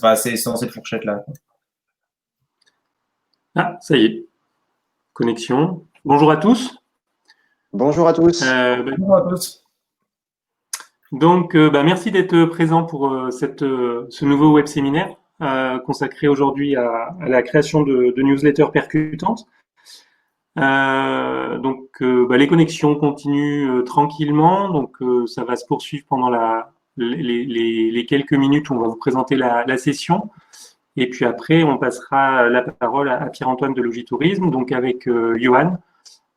Enfin, c'est dans cette fourchette-là. Ah, ça y est. Connexion. Bonjour à tous. Bonjour à tous. Bonjour à tous. Donc, merci d'être présent pour ce nouveau web séminaire consacré aujourd'hui à la création de newsletters percutantes. Les connexions continuent tranquillement, donc ça va se poursuivre pendant les quelques minutes où on va vous présenter la session. Et puis après, on passera la parole à Pierre-Antoine de Logitourisme, donc avec Johan.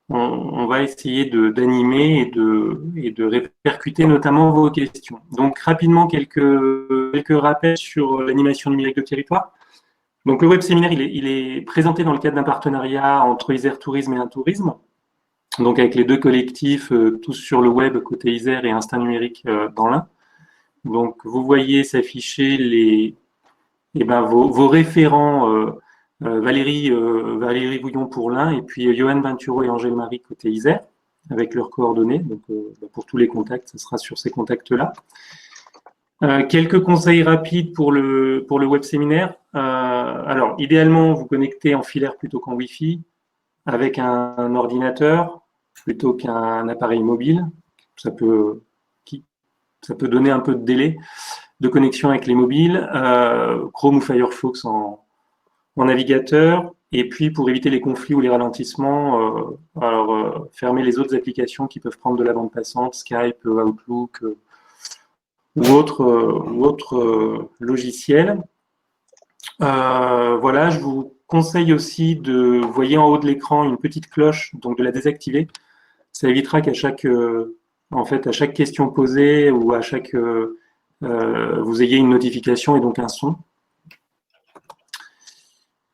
On va essayer d'animer et de répercuter notamment vos questions. Donc rapidement, quelques rappels sur l'animation numérique de territoire. Donc le web séminaire, il est présenté dans le cadre d'un partenariat entre Isère Tourisme et Un Tourisme, donc avec les deux collectifs, tous sur le web côté Isère et Instinct Numérique dans l'Ain. Donc vous voyez s'afficher vos référents, Valérie Bouillon pour l'un, et puis Johan Venturo et Angèle Marie côté Isère, avec leurs coordonnées. Donc pour tous les contacts, ce sera sur ces contacts-là. Quelques conseils rapides pour le web séminaire. Alors, idéalement, vous connectez en filaire plutôt qu'en Wi-Fi, avec un ordinateur plutôt qu'un appareil mobile. Ça peut donner un peu de délai de connexion avec les mobiles. Chrome ou Firefox en navigateur. Et puis, pour éviter les conflits ou les ralentissements, fermer les autres applications qui peuvent prendre de la bande passante, Skype, Outlook, ou autres logiciels. Voilà, je vous conseille aussi vous voyez en haut de l'écran une petite cloche, donc de la désactiver. Ça évitera qu'à chaque question posée ou à chaque vous ayez une notification et donc un son.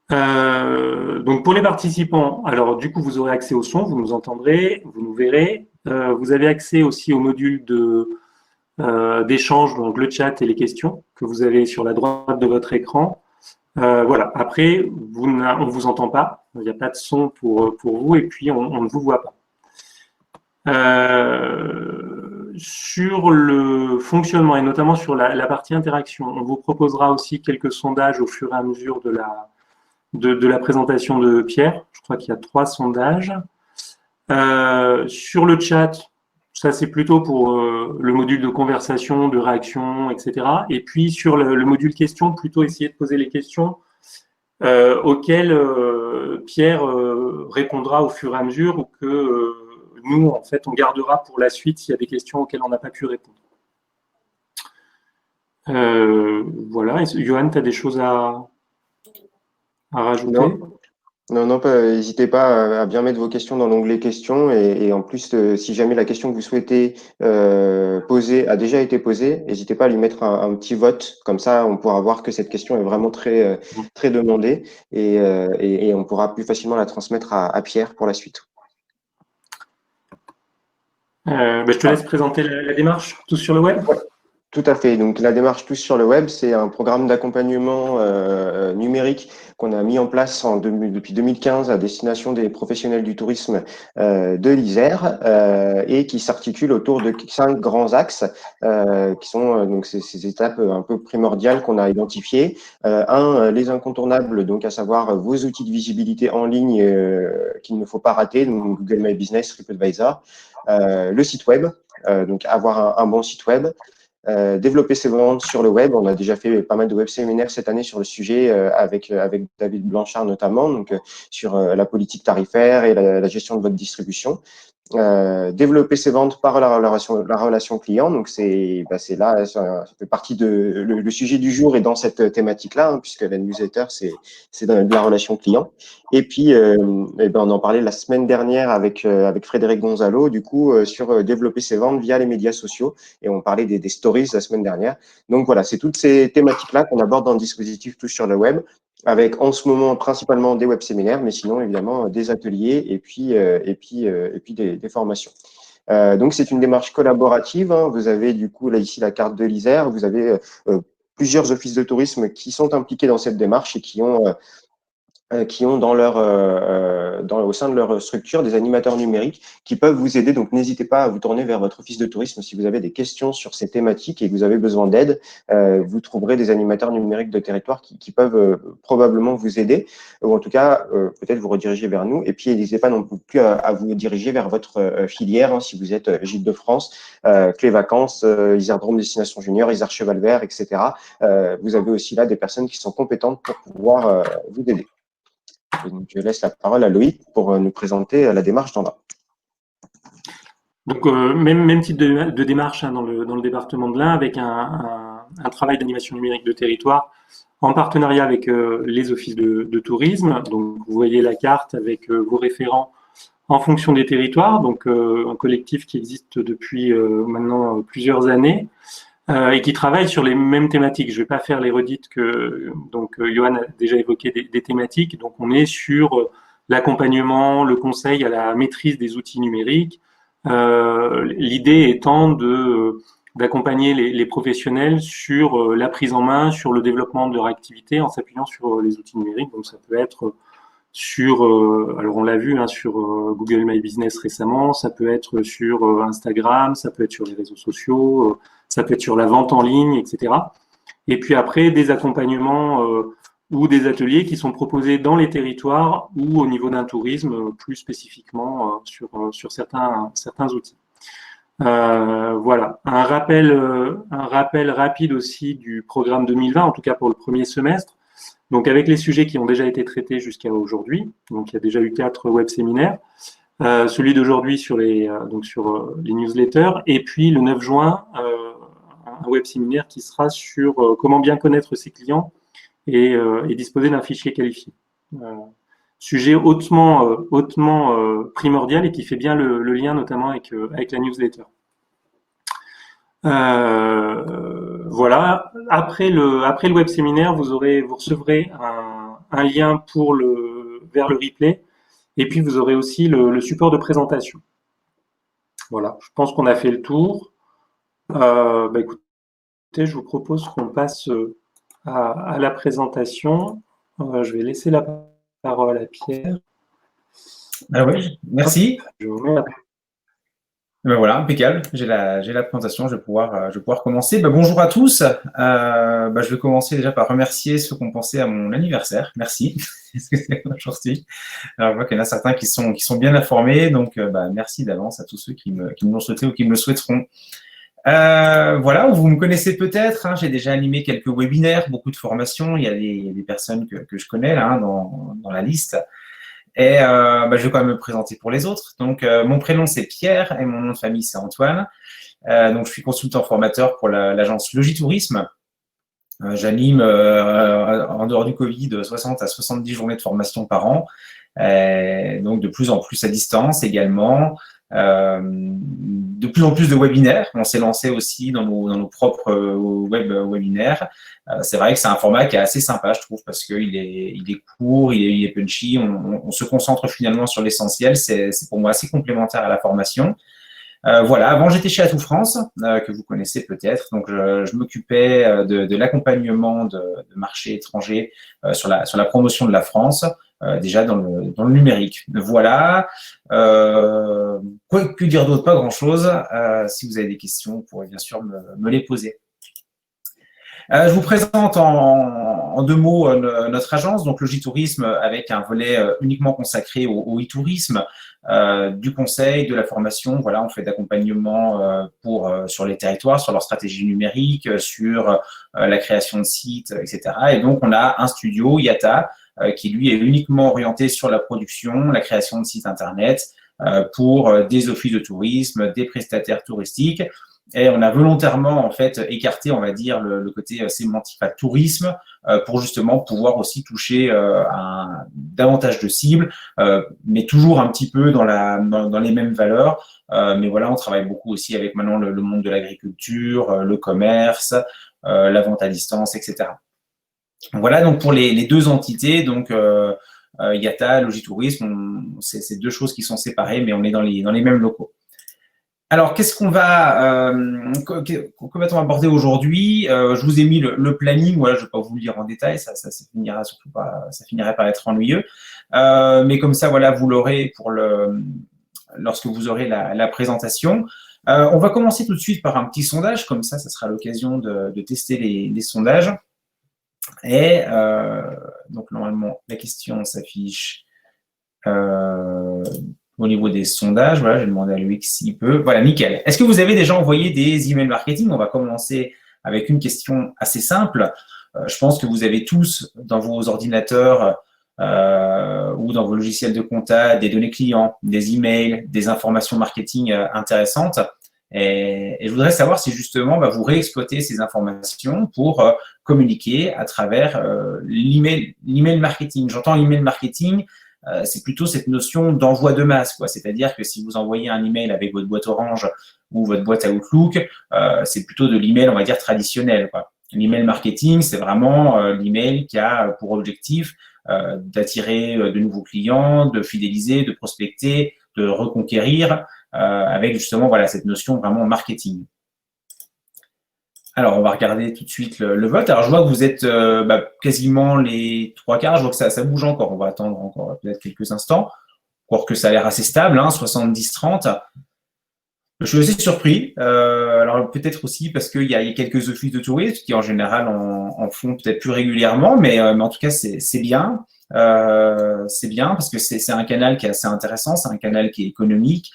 Donc pour les participants, alors du coup vous aurez accès au son, vous nous entendrez, vous nous verrez. Vous avez accès aussi au module d'échange, donc le chat et les questions que vous avez sur la droite de votre écran. Voilà. Après, on ne vous entend pas, il n'y a pas de son pour vous, et puis on ne vous voit pas. Sur le fonctionnement et notamment sur la partie interaction, on vous proposera aussi quelques sondages au fur et à mesure de la présentation de Pierre. Je crois qu'il y a 3 sondages. Sur le chat, ça c'est plutôt pour le module de conversation, de réaction, etc. Et puis sur le module questions, plutôt essayer de poser les questions auxquelles Pierre répondra au fur et à mesure, ou que nous, en fait, on gardera pour la suite s'il y a des questions auxquelles on n'a pas pu répondre. Voilà. Johan, tu as des choses à rajouter ? Non, n'hésitez pas à bien mettre vos questions dans l'onglet questions, et en plus, si jamais la question que vous souhaitez poser a déjà été posée, n'hésitez pas à lui mettre un petit vote, comme ça on pourra voir que cette question est vraiment très demandée, et on pourra plus facilement la transmettre à Pierre pour la suite. Je te laisse présenter la démarche, tous sur le web. Tout à fait. Donc, la démarche Tous sur le web, c'est un programme d'accompagnement numérique qu'on a mis en place depuis 2015 à destination des professionnels du tourisme de l'Isère, et qui s'articule autour de 5 grands axes qui sont donc ces étapes un peu primordiales qu'on a identifiées. Les incontournables, donc à savoir vos outils de visibilité en ligne qu'il ne faut pas rater, donc Google My Business, TripAdvisor, le site web, donc avoir un bon site web. Développer ses ventes sur le web. On a déjà fait pas mal de web séminaires cette année sur le sujet avec David Blanchard notamment, donc sur la politique tarifaire et la gestion de votre distribution. Développer ses ventes par la relation client. Donc c'est là, ça fait partie de le sujet du jour est dans cette thématique-là, puisque la newsletter c'est de la relation client. Et puis on en parlait la semaine dernière avec Frédéric Gonzalo, du coup sur développer ses ventes via les médias sociaux, et on parlait des stories la semaine dernière. Donc voilà, c'est toutes ces thématiques-là qu'on aborde dans le dispositif Tous sur le web, avec en ce moment principalement des web séminaires, mais sinon évidemment des ateliers et puis des formations. Donc c'est une démarche collaborative. Vous avez du coup là ici la carte de l'Isère. Vous avez plusieurs offices de tourisme qui sont impliqués dans cette démarche et qui ont qui ont au sein de leur structure des animateurs numériques qui peuvent vous aider. Donc, n'hésitez pas à vous tourner vers votre office de tourisme si vous avez des questions sur ces thématiques et que vous avez besoin d'aide. Vous trouverez des animateurs numériques de territoire qui peuvent probablement vous aider, ou en tout cas, peut-être vous rediriger vers nous. Et puis, n'hésitez pas non plus à vous diriger vers votre filière, hein, si vous êtes Gîtes de France, Clé Vacances, Isère Drôme Destination Junior, Isère Cheval Vert, etc. Vous avez aussi là des personnes qui sont compétentes pour pouvoir vous aider. Et donc, je laisse la parole à Loïc pour nous présenter la démarche d'Anda. Donc, même type de démarche hein, dans le département de l'Ain, avec un travail d'animation numérique de territoire en partenariat avec les offices de tourisme. Donc, vous voyez la carte avec vos référents en fonction des territoires. Donc, un collectif qui existe depuis maintenant plusieurs années et qui travaille sur les mêmes thématiques. Je ne vais pas faire les redites que Johan a déjà évoqué des thématiques. Donc, on est sur l'accompagnement, le conseil à la maîtrise des outils numériques. L'idée étant d'accompagner les professionnels sur la prise en main, sur le développement de leur activité en s'appuyant sur les outils numériques. Donc ça peut être sur, alors on l'a vu hein, sur Google My Business récemment, ça peut être sur Instagram, ça peut être sur les réseaux sociaux, ça peut être sur la vente en ligne, etc. Et puis après des accompagnements ou des ateliers qui sont proposés dans les territoires ou au niveau d'un tourisme plus spécifiquement sur certains outils. Voilà, un rappel rapide aussi du programme 2020, en tout cas pour le premier semestre. Donc avec les sujets qui ont déjà été traités jusqu'à aujourd'hui, donc il y a déjà eu 4 web séminaires, celui d'aujourd'hui sur les newsletters, et puis le 9 juin, un web séminaire qui sera sur comment bien connaître ses clients et disposer d'un fichier qualifié. Sujet hautement primordial et qui fait bien le lien notamment avec la newsletter. Voilà. Après le web séminaire, vous recevrez un lien vers le replay et puis vous aurez aussi le support de présentation. Voilà. Je pense qu'on a fait le tour. Écoutez, je vous propose qu'on passe à la présentation. Je vais laisser la parole à Pierre. Ah oui, merci. Je vous mets la... Ben voilà, impeccable. J'ai la présentation, je vais pouvoir commencer. Bonjour à tous. Je vais commencer déjà par remercier ceux qui ont pensé à mon anniversaire. Merci. Parce que c'est aujourd'hui. Alors, je vois qu'il y en a certains qui sont bien informés, donc merci d'avance à tous ceux qui me l'ont souhaité ou qui me le souhaiteront. Voilà, vous me connaissez peut-être, hein, j'ai déjà animé quelques webinaires, beaucoup de formations, il y a des personnes que je connais là hein, dans la liste. Et je vais quand même me présenter pour les autres. Donc, mon prénom, c'est Pierre et mon nom de famille, c'est Antoine. Donc, je suis consultant formateur pour l'agence Logitourisme. J'anime, en dehors du Covid, 60 à 70 journées de formation par an. Donc, de plus en plus à distance également. De plus en plus de webinaires. On s'est lancé aussi dans nos propres webinaires. C'est vrai que c'est un format qui est assez sympa, je trouve, parce qu'il est court, il est punchy. On se concentre finalement sur l'essentiel. C'est pour moi assez complémentaire à la formation. Voilà, avant j'étais chez Atout France, que vous connaissez peut-être. Donc je m'occupais de l'accompagnement de marchés étrangers sur la promotion de la France, déjà dans le numérique. Voilà. Que dire d'autre? Pas grand-chose. Si vous avez des questions, vous pourrez bien sûr me les poser. Je vous présente en 2 mots notre agence, donc Logitourisme, avec un volet uniquement consacré au e-tourisme, du conseil, de la formation. Voilà, on fait d'accompagnement sur les territoires, sur leur stratégie numérique, sur la création de sites, etc. Et donc, on a un studio, Yata, qui lui est uniquement orienté sur la production, la création de sites internet pour des offices de tourisme, des prestataires touristiques. Et on a volontairement en fait écarté, on va dire, le côté sémantique tourisme pour justement pouvoir aussi toucher davantage de cibles, mais toujours un petit peu dans les mêmes valeurs. Mais voilà, on travaille beaucoup aussi avec maintenant le monde de l'agriculture, le commerce, la vente à distance, etc. Voilà donc pour les 2 entités, donc Yata, Logitourisme, c'est 2 choses qui sont séparées, mais on est dans les mêmes locaux. Alors, comment va-t-on aborder aujourd'hui? Je vous ai mis le planning. Voilà, je ne vais pas vous le lire en détail, ça finira surtout pas, ça finirait par être ennuyeux. Mais comme ça, voilà, vous l'aurez lorsque vous aurez la présentation. On va commencer tout de suite par un petit sondage, comme ça sera l'occasion de tester les sondages. Et donc, normalement, la question s'affiche au niveau des sondages. Voilà, j'ai demandé à Loïc s'il peut. Voilà, nickel. Est-ce que vous avez déjà envoyé des emails marketing? On va commencer avec une question assez simple. Je pense que vous avez tous dans vos ordinateurs ou dans vos logiciels de compta des données clients, des emails, des informations marketing intéressantes. Et je voudrais savoir si justement vous réexploitez ces informations pour communiquer à travers l'email marketing. J'entends email marketing, c'est plutôt cette notion d'envoi de masse, quoi. C'est-à-dire que si vous envoyez un email avec votre boîte Orange ou votre boîte Outlook, c'est plutôt de l'email, on va dire, traditionnel, quoi. L'email marketing, c'est vraiment l'email qui a pour objectif d'attirer de nouveaux clients, de fidéliser, de prospecter, de reconquérir, avec justement voilà, cette notion vraiment marketing. Alors, on va regarder tout de suite le vote. Alors, je vois que vous êtes quasiment les 3/4. Je vois que ça bouge encore. On va attendre encore peut-être quelques instants. Encore que ça a l'air assez stable, 70-30. Je suis assez surpris. Alors, peut-être aussi parce qu'il y a quelques offices de touristes qui, en général, en font peut-être plus régulièrement. Mais en tout cas, c'est bien. C'est bien parce que c'est un canal qui est assez intéressant. C'est un canal qui est économique.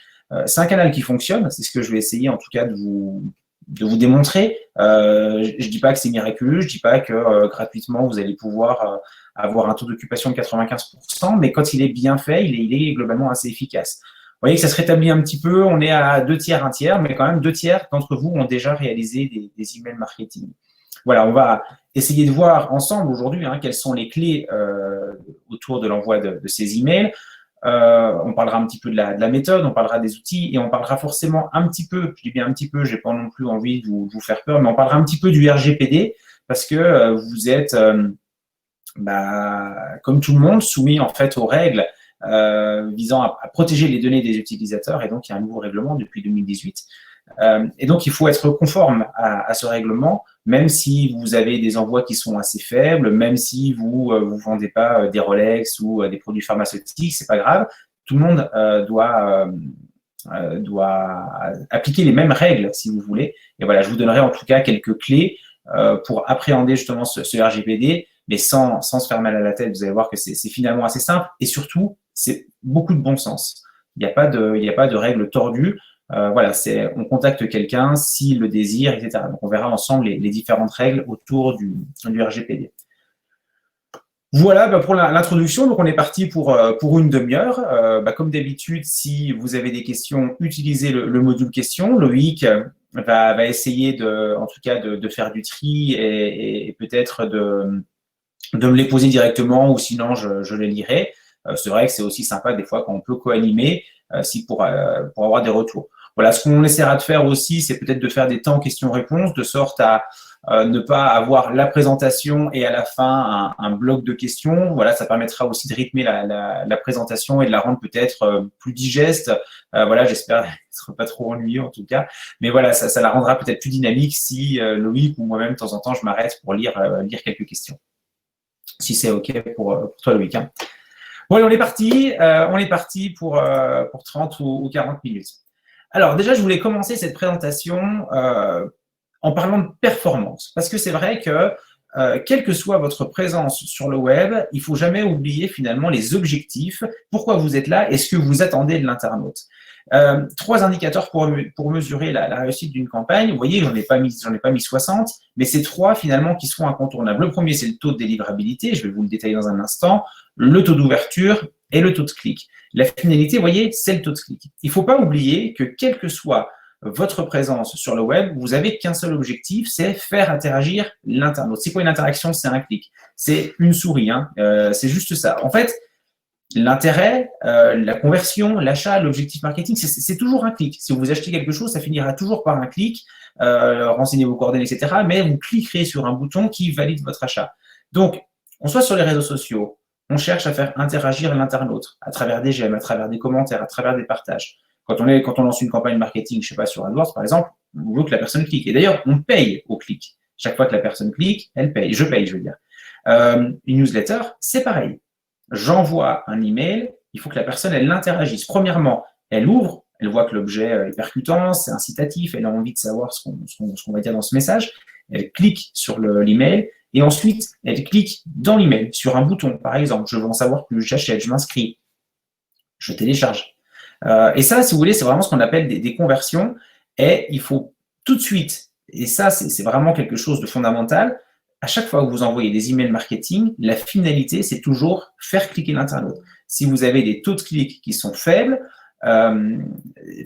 C'est un canal qui fonctionne. C'est ce que je vais essayer, en tout cas, de vous démontrer. Je dis pas que c'est miraculeux, je dis pas que gratuitement vous allez pouvoir avoir un taux d'occupation de 95%, mais quand il est bien fait, il est globalement assez efficace. Vous voyez que ça se rétablit un petit peu, on est à 2/3, 1/3, mais quand même 2/3 d'entre vous ont déjà réalisé des emails marketing. Voilà, on va essayer de voir ensemble aujourd'hui quelles sont les clés autour de l'envoi de ces emails. On parlera un petit peu de la méthode, on parlera des outils et on parlera forcément un petit peu, je dis bien un petit peu, j'ai pas non plus envie de vous faire peur, mais on parlera un petit peu du RGPD parce que vous êtes, comme tout le monde, soumis en fait aux règles visant à protéger les données des utilisateurs et donc il y a un nouveau règlement depuis 2018. Et donc, il faut être conforme à ce règlement, même si vous avez des envois qui sont assez faibles, même si vous ne vendez pas des Rolex ou des produits pharmaceutiques, c'est pas grave. Tout le monde doit appliquer les mêmes règles, si vous voulez. Et voilà, je vous donnerai en tout cas quelques clés pour appréhender justement ce RGPD, mais sans se faire mal à la tête. Vous allez voir que c'est finalement assez simple et surtout, c'est beaucoup de bon sens. Il n'y a pas de règles tordues. Voilà, on contacte quelqu'un s'il le désire, etc. Donc, on verra ensemble les différentes règles autour du RGPD. Voilà pour l'introduction. Donc, on est parti pour une demi-heure. Comme d'habitude, si vous avez des questions, utilisez le module questions. Loïc va essayer en tout cas de faire du tri et peut-être de me les poser directement ou sinon je les lirai. C'est vrai que c'est aussi sympa des fois quand on peut co-animer pour avoir des retours. Voilà, ce qu'on essaiera de faire aussi, c'est peut-être de faire des temps questions-réponses de sorte à ne pas avoir la présentation et à la fin un bloc de questions. Voilà, ça permettra aussi de rythmer la présentation et de la rendre peut-être plus digeste. Voilà, j'espère que ce ne sera pas trop ennuyeux en tout cas. Mais voilà, ça la rendra peut-être plus dynamique si Loïc ou moi-même, de temps en temps, je m'arrête pour lire quelques questions. Si c'est OK pour toi, Loïc. Bon, allez, on est parti pour 30 ou 40 minutes. Alors, déjà, je voulais commencer cette présentation en parlant de performance. Parce que c'est vrai que, quelle que soit votre présence sur le web, il ne faut jamais oublier finalement les objectifs, pourquoi vous êtes là et ce que vous attendez de l'internaute. 3 indicateurs pour mesurer la réussite d'une campagne. Vous voyez, j'en ai pas mis 60, mais c'est 3 finalement qui sont incontournables. Le premier, c'est le taux de délivrabilité, je vais vous le détailler dans un instant, le taux d'ouverture et le taux de clic. La finalité, vous voyez, c'est le taux de clic. Il ne faut pas oublier que quelle que soit votre présence sur le web, vous n'avez qu'un seul objectif, c'est faire interagir l'internaute. C'est quoi une interaction? C'est un clic. C'est une souris, c'est juste ça. En fait, l'intérêt, la conversion, l'achat, l'objectif marketing, c'est toujours un clic. Si vous achetez quelque chose, ça finira toujours par un clic, renseignez vos coordonnées, etc. Mais vous cliquerez sur un bouton qui valide votre achat. Donc, on soit sur les réseaux sociaux, on cherche à faire interagir l'internaute à travers des j'aime, à travers des commentaires, à travers des partages. Quand on lance une campagne marketing, je sais pas, sur AdWords, par exemple, on veut que la personne clique. Et d'ailleurs, on paye au clic. Chaque fois que la personne clique, elle paye. Je paye, je veux dire. Une newsletter, c'est pareil. J'envoie un email, il faut que la personne, elle l'interagisse. Premièrement, elle ouvre, elle voit que l'objet est percutant, c'est incitatif, elle a envie de savoir ce qu'on va dire dans ce message. Elle clique sur l'email et ensuite, elle clique dans l'email sur un bouton. Par exemple, je veux en savoir plus, j'achète, je m'inscris, je télécharge. Et ça, si vous voulez, c'est vraiment ce qu'on appelle des conversions. Et il faut tout de suite, et ça, c'est vraiment quelque chose de fondamental, à chaque fois que vous envoyez des emails marketing, la finalité, c'est toujours faire cliquer l'internaute. Si vous avez des taux de clics qui sont faibles,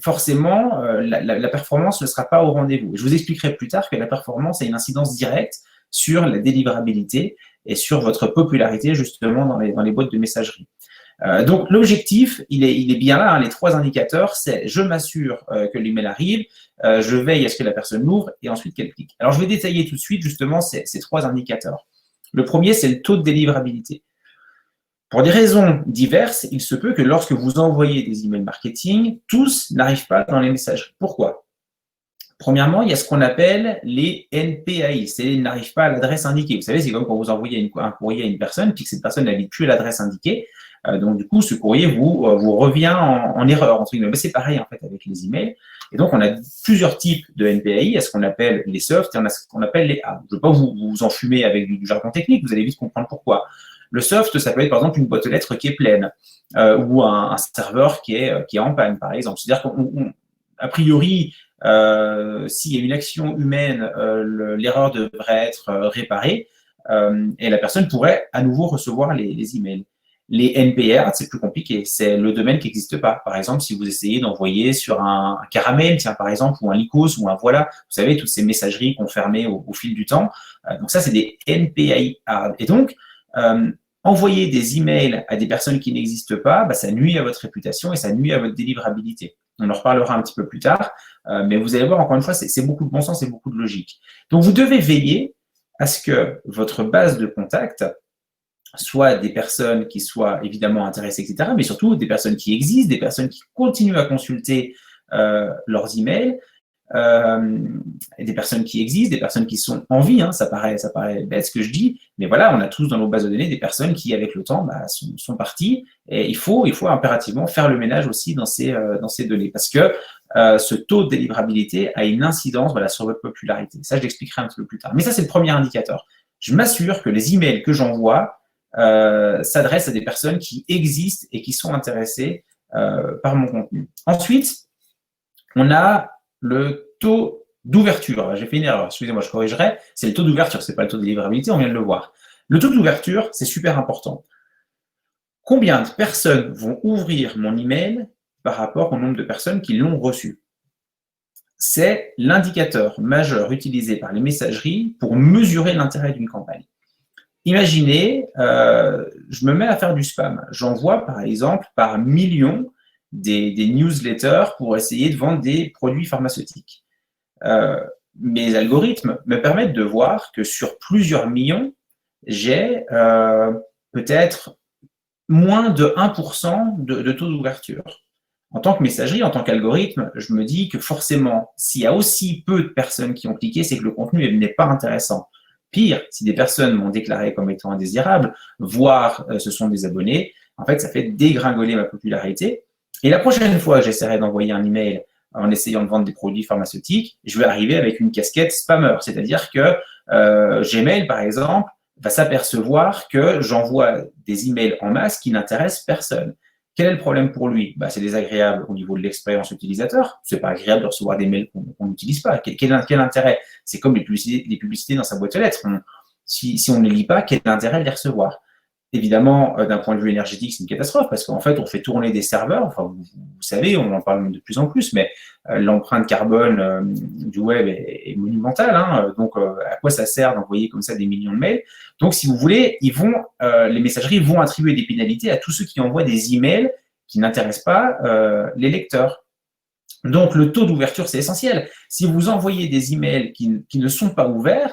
forcément, la performance ne sera pas au rendez-vous. Je vous expliquerai plus tard que la performance a une incidence directe sur la délivrabilité et sur votre popularité, justement, dans les boîtes de messagerie. Donc, l'objectif, il est bien là, hein, les 3 indicateurs, c'est je m'assure que l'email arrive, je veille à ce que la personne l'ouvre et ensuite qu'elle clique. Alors, je vais détailler tout de suite, justement, ces 3 indicateurs. Le premier, c'est le taux de délivrabilité. Pour des raisons diverses, il se peut que lorsque vous envoyez des emails marketing, tous n'arrivent pas dans les messageries. Pourquoi ? Premièrement, il y a ce qu'on appelle les NPAI, c'est-à-dire ils n'arrivent pas à l'adresse indiquée. Vous savez, c'est comme quand vous envoyez un courrier à une personne, puis que cette personne n'habite plus à l'adresse indiquée. Donc, du coup, ce courrier vous revient en erreur, entre guillemets. C'est pareil, en fait, avec les emails. Et donc, on a plusieurs types de NPAI. Il y a ce qu'on appelle les soft et on a ce qu'on appelle les hard. Je ne veux pas vous enfumer avec du jargon technique, vous allez vite comprendre pourquoi. Le soft, ça peut être, par exemple, une boîte aux lettres qui est pleine ou un serveur qui est en panne, par exemple. C'est-à-dire qu'a priori, s'il y a une action humaine, l'erreur devrait être réparée et la personne pourrait à nouveau recevoir les emails. Les NPR, c'est plus compliqué. C'est le domaine qui n'existe pas. Par exemple, si vous essayez d'envoyer sur un caramel, tiens, par exemple, ou un Lycos, ou un voilà, vous savez, toutes ces messageries qu'on fermait au fil du temps. Donc ça, c'est des NPI hard. Et donc, envoyer des emails à des personnes qui n'existent pas, ça nuit à votre réputation et ça nuit à votre délivrabilité. On en reparlera un petit peu plus tard, mais vous allez voir, encore une fois, c'est beaucoup de bon sens et beaucoup de logique. Donc, vous devez veiller à ce que votre base de contact soit des personnes qui soient évidemment intéressées, etc., mais surtout des personnes qui existent, des personnes qui continuent à consulter leurs emails, des personnes qui existent, des personnes qui sont en vie, hein, ça paraît bête ce que je dis, mais voilà, on a tous dans nos bases de données des personnes qui, avec le temps, sont parties, et il faut impérativement faire le ménage aussi dans ces données, parce que ce taux de délivrabilité a une incidence sur votre popularité. Ça, je l'expliquerai un petit peu plus tard. Mais ça, c'est le premier indicateur. Je m'assure que les emails que j'envoie s'adressent à des personnes qui existent et qui sont intéressées par mon contenu. Ensuite, on a le taux d'ouverture. J'ai fait une erreur, excusez-moi, je corrigerai. C'est le taux d'ouverture, c'est pas le taux de délivrabilité, on vient de le voir. Le taux d'ouverture, c'est super important. Combien de personnes vont ouvrir mon email par rapport au nombre de personnes qui l'ont reçu? C'est l'indicateur majeur utilisé par les messageries pour mesurer l'intérêt d'une campagne. Imaginez, je me mets à faire du spam. J'envoie, par exemple, par millions des newsletters pour essayer de vendre des produits pharmaceutiques. Mes algorithmes me permettent de voir que sur plusieurs millions, j'ai peut-être moins de 1% de taux d'ouverture. En tant que messagerie, en tant qu'algorithme, je me dis que forcément, s'il y a aussi peu de personnes qui ont cliqué, c'est que le contenu n'est pas intéressant. Pire, si des personnes m'ont déclaré comme étant indésirable, voire ce sont des abonnés, en fait, ça fait dégringoler ma popularité. Et la prochaine fois que j'essaierai d'envoyer un email en essayant de vendre des produits pharmaceutiques, je vais arriver avec une casquette spammer. C'est-à-dire que Gmail, par exemple, va s'apercevoir que j'envoie des emails en masse qui n'intéressent personne. Quel est le problème pour lui? C'est désagréable au niveau de l'expérience utilisateur. C'est pas agréable de recevoir des mails qu'on n'utilise pas. Quel intérêt? C'est comme les publicités dans sa boîte aux lettres. Si on ne les lit pas, quel est l'intérêt de les recevoir? Évidemment, d'un point de vue énergétique, c'est une catastrophe parce qu'en fait, on fait tourner des serveurs. Enfin, vous savez, on en parle de plus en plus, mais l'empreinte carbone du web est monumentale. Hein, donc, à quoi ça sert d'envoyer comme ça des millions de mails? Donc, si vous voulez, les messageries vont attribuer des pénalités à tous ceux qui envoient des emails qui n'intéressent pas les lecteurs. Donc, le taux d'ouverture, c'est essentiel. Si vous envoyez des emails qui ne sont pas ouverts,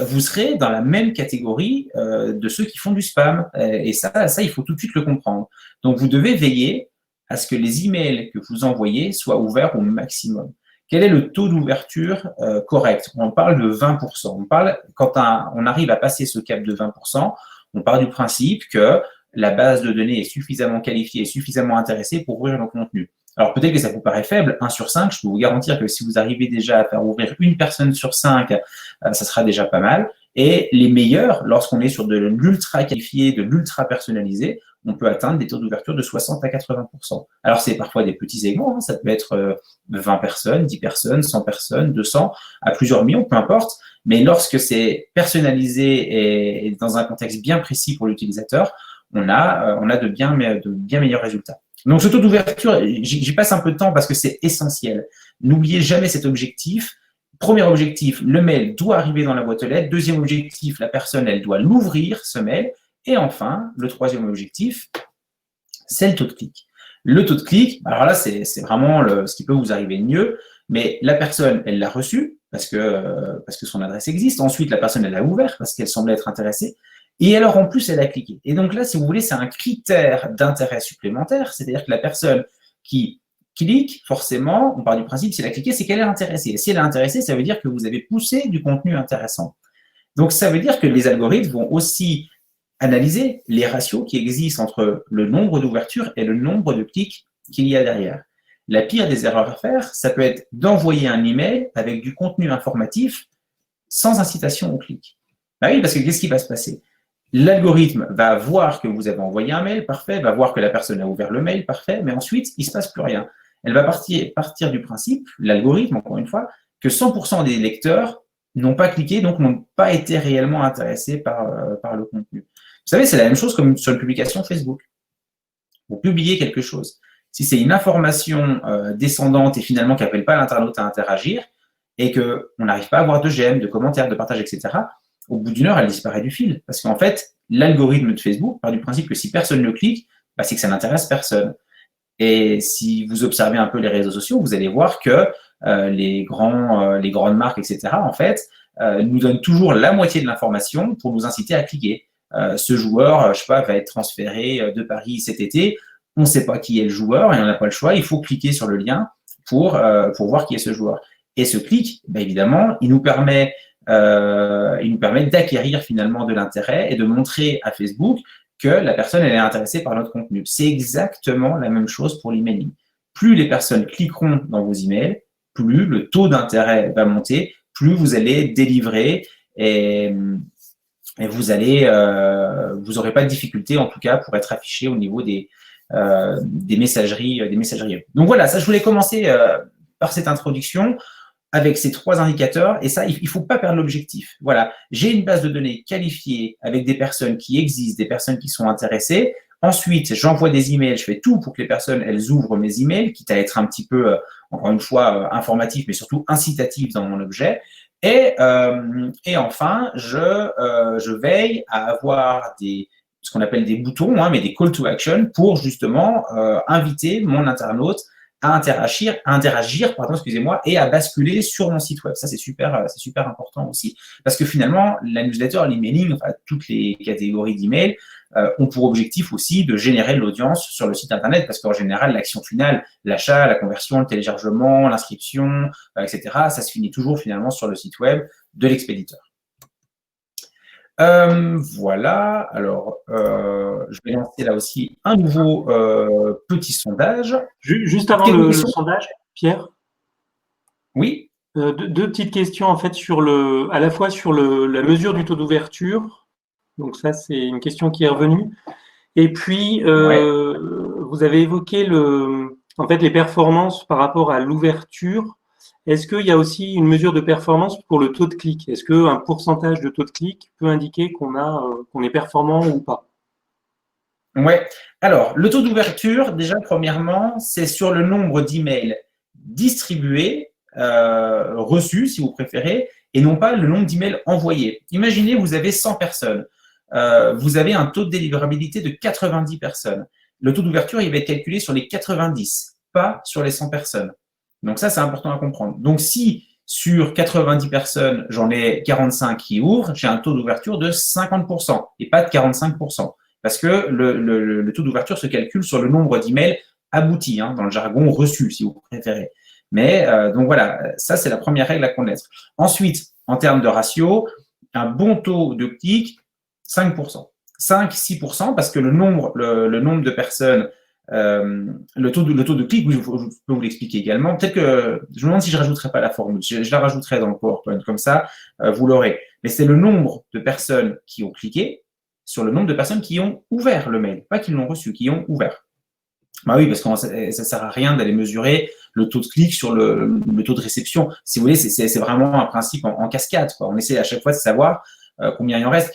vous serez dans la même catégorie de ceux qui font du spam. Et ça, il faut tout de suite le comprendre. Donc, vous devez veiller à ce que les emails que vous envoyez soient ouverts au maximum. Quel est le taux d'ouverture correct? On parle de 20%. On parle, quand on arrive à passer ce cap de 20%, on part du principe que la base de données est suffisamment qualifiée et suffisamment intéressée pour ouvrir nos contenus. Alors peut-être que ça vous paraît faible, 1 sur 5, je peux vous garantir que si vous arrivez déjà à faire ouvrir une personne sur 5, ça sera déjà pas mal. Et les meilleurs, lorsqu'on est sur de l'ultra qualifié, de l'ultra personnalisé, on peut atteindre des taux d'ouverture de 60 à 80%. Alors c'est parfois des petits segments, hein, ça peut être 20 personnes, 10 personnes, 100 personnes, 200, à plusieurs millions, peu importe. Mais lorsque c'est personnalisé et dans un contexte bien précis pour l'utilisateur, on a de bien meilleurs résultats. Donc, ce taux d'ouverture, j'y passe un peu de temps parce que c'est essentiel. N'oubliez jamais cet objectif. Premier objectif, le mail doit arriver dans la boîte aux lettres. Deuxième objectif, la personne, elle doit l'ouvrir, ce mail. Et enfin, le troisième objectif, c'est le taux de clic. Le taux de clic, alors là, c'est vraiment ce qui peut vous arriver de mieux, mais la personne, elle l'a reçu parce que son adresse existe. Ensuite, la personne, elle l'a ouvert parce qu'elle semblait être intéressée. Et alors, en plus, elle a cliqué. Et donc là, si vous voulez, c'est un critère d'intérêt supplémentaire. C'est-à-dire que la personne qui clique, forcément, on part du principe, si elle a cliqué, c'est qu'elle est intéressée. Et si elle est intéressée, ça veut dire que vous avez poussé du contenu intéressant. Donc, ça veut dire que les algorithmes vont aussi analyser les ratios qui existent entre le nombre d'ouvertures et le nombre de clics qu'il y a derrière. La pire des erreurs à faire, ça peut être d'envoyer un email avec du contenu informatif sans incitation au clic. Bah oui, parce que qu'est-ce qui va se passer? L'algorithme va voir que vous avez envoyé un mail, parfait, va voir que la personne a ouvert le mail, parfait, mais ensuite, il ne se passe plus rien. Elle va partir du principe, l'algorithme, encore une fois, que 100% des lecteurs n'ont pas cliqué, donc n'ont pas été réellement intéressés par le contenu. Vous savez, c'est la même chose comme sur une publication Facebook. Vous publiez quelque chose. Si c'est une information descendante et finalement qui n'appelle pas l'internaute à interagir, et qu'on n'arrive pas à avoir de j'aime, de commentaires, de partages, etc., au bout d'une heure, elle disparaît du fil. Parce qu'en fait, l'algorithme de Facebook part du principe que si personne ne clique, bah, c'est que ça n'intéresse personne. Et si vous observez un peu les réseaux sociaux, vous allez voir que les grandes marques, etc., en fait, nous donnent toujours la moitié de l'information pour nous inciter à cliquer. Ce joueur, je sais pas, va être transféré de Paris cet été. On ne sait pas qui est le joueur et on n'a pas le choix. Il faut cliquer sur le lien pour voir qui est ce joueur. Et ce clic, bah, évidemment, il nous permet d'acquérir finalement de l'intérêt et de montrer à Facebook que la personne elle est intéressée par notre contenu. C'est exactement la même chose pour l'emailing. Plus les personnes cliqueront dans vos emails, plus le taux d'intérêt va monter, plus vous allez délivrer et vous n'aurez pas de difficulté en tout cas pour être affiché au niveau des messageries. Donc voilà, ça je voulais commencer par cette introduction avec ces 3 indicateurs, et ça, il ne faut pas perdre l'objectif. Voilà, j'ai une base de données qualifiée avec des personnes qui existent, des personnes qui sont intéressées. Ensuite, j'envoie des emails, je fais tout pour que les personnes, elles ouvrent mes emails, quitte à être un petit peu, encore une fois, informatif, mais surtout incitatif dans mon objet. Et enfin, je veille à avoir ce qu'on appelle des boutons, hein, mais des call to action pour justement inviter mon internaute à interagir, et à basculer sur mon site web. Ça, c'est super important aussi. Parce que finalement, la newsletter, l'emailing, enfin, toutes les catégories d'emails ont pour objectif aussi de générer de l'audience sur le site Internet, parce qu'en général, l'action finale, l'achat, la conversion, le téléchargement, l'inscription, etc., ça se finit toujours finalement sur le site web de l'expéditeur. Voilà, alors je vais lancer là aussi un nouveau petit sondage. Juste avant le sondage, Pierre. Oui. Deux petites questions en fait à la fois sur la mesure du taux d'ouverture. Donc ça, c'est une question qui est revenue. Et puis, vous avez évoqué en fait les performances par rapport à l'ouverture. Est-ce qu'il y a aussi une mesure de performance pour le taux de clic? Est-ce qu'un pourcentage de taux de clic peut indiquer qu'on est performant ou pas? Oui. Alors, le taux d'ouverture, déjà, premièrement, c'est sur le nombre d'emails distribués, reçus, si vous préférez, et non pas le nombre d'emails envoyés. Imaginez, vous avez 100 personnes. Vous avez un taux de délivrabilité de 90 personnes. Le taux d'ouverture, il va être calculé sur les 90, pas sur les 100 personnes. Donc ça, c'est important à comprendre. Donc si sur 90 personnes, j'en ai 45 qui ouvrent, j'ai un taux d'ouverture de 50% et pas de 45%. Parce que le taux d'ouverture se calcule sur le nombre d'emails abouti, hein, dans le jargon reçu, si vous préférez. Mais donc voilà, ça c'est la première règle à connaître. Ensuite, en termes de ratio, un bon taux de clic, 5%. 5-6%, parce que le nombre de personnes, le taux de clic, je peux vous l'expliquer également. Peut-être que je me demande si je ne rajouterai pas la formule. Je la rajouterai dans le PowerPoint, comme ça, vous l'aurez. Mais c'est le nombre de personnes qui ont cliqué sur le nombre de personnes qui ont ouvert le mail, pas qui l'ont reçu, qui ont ouvert. Bah oui, parce que ça ne sert à rien d'aller mesurer le taux de clic sur le taux de réception. Si vous voulez, c'est vraiment un principe en cascade, quoi. On essaie à chaque fois de savoir combien il en reste.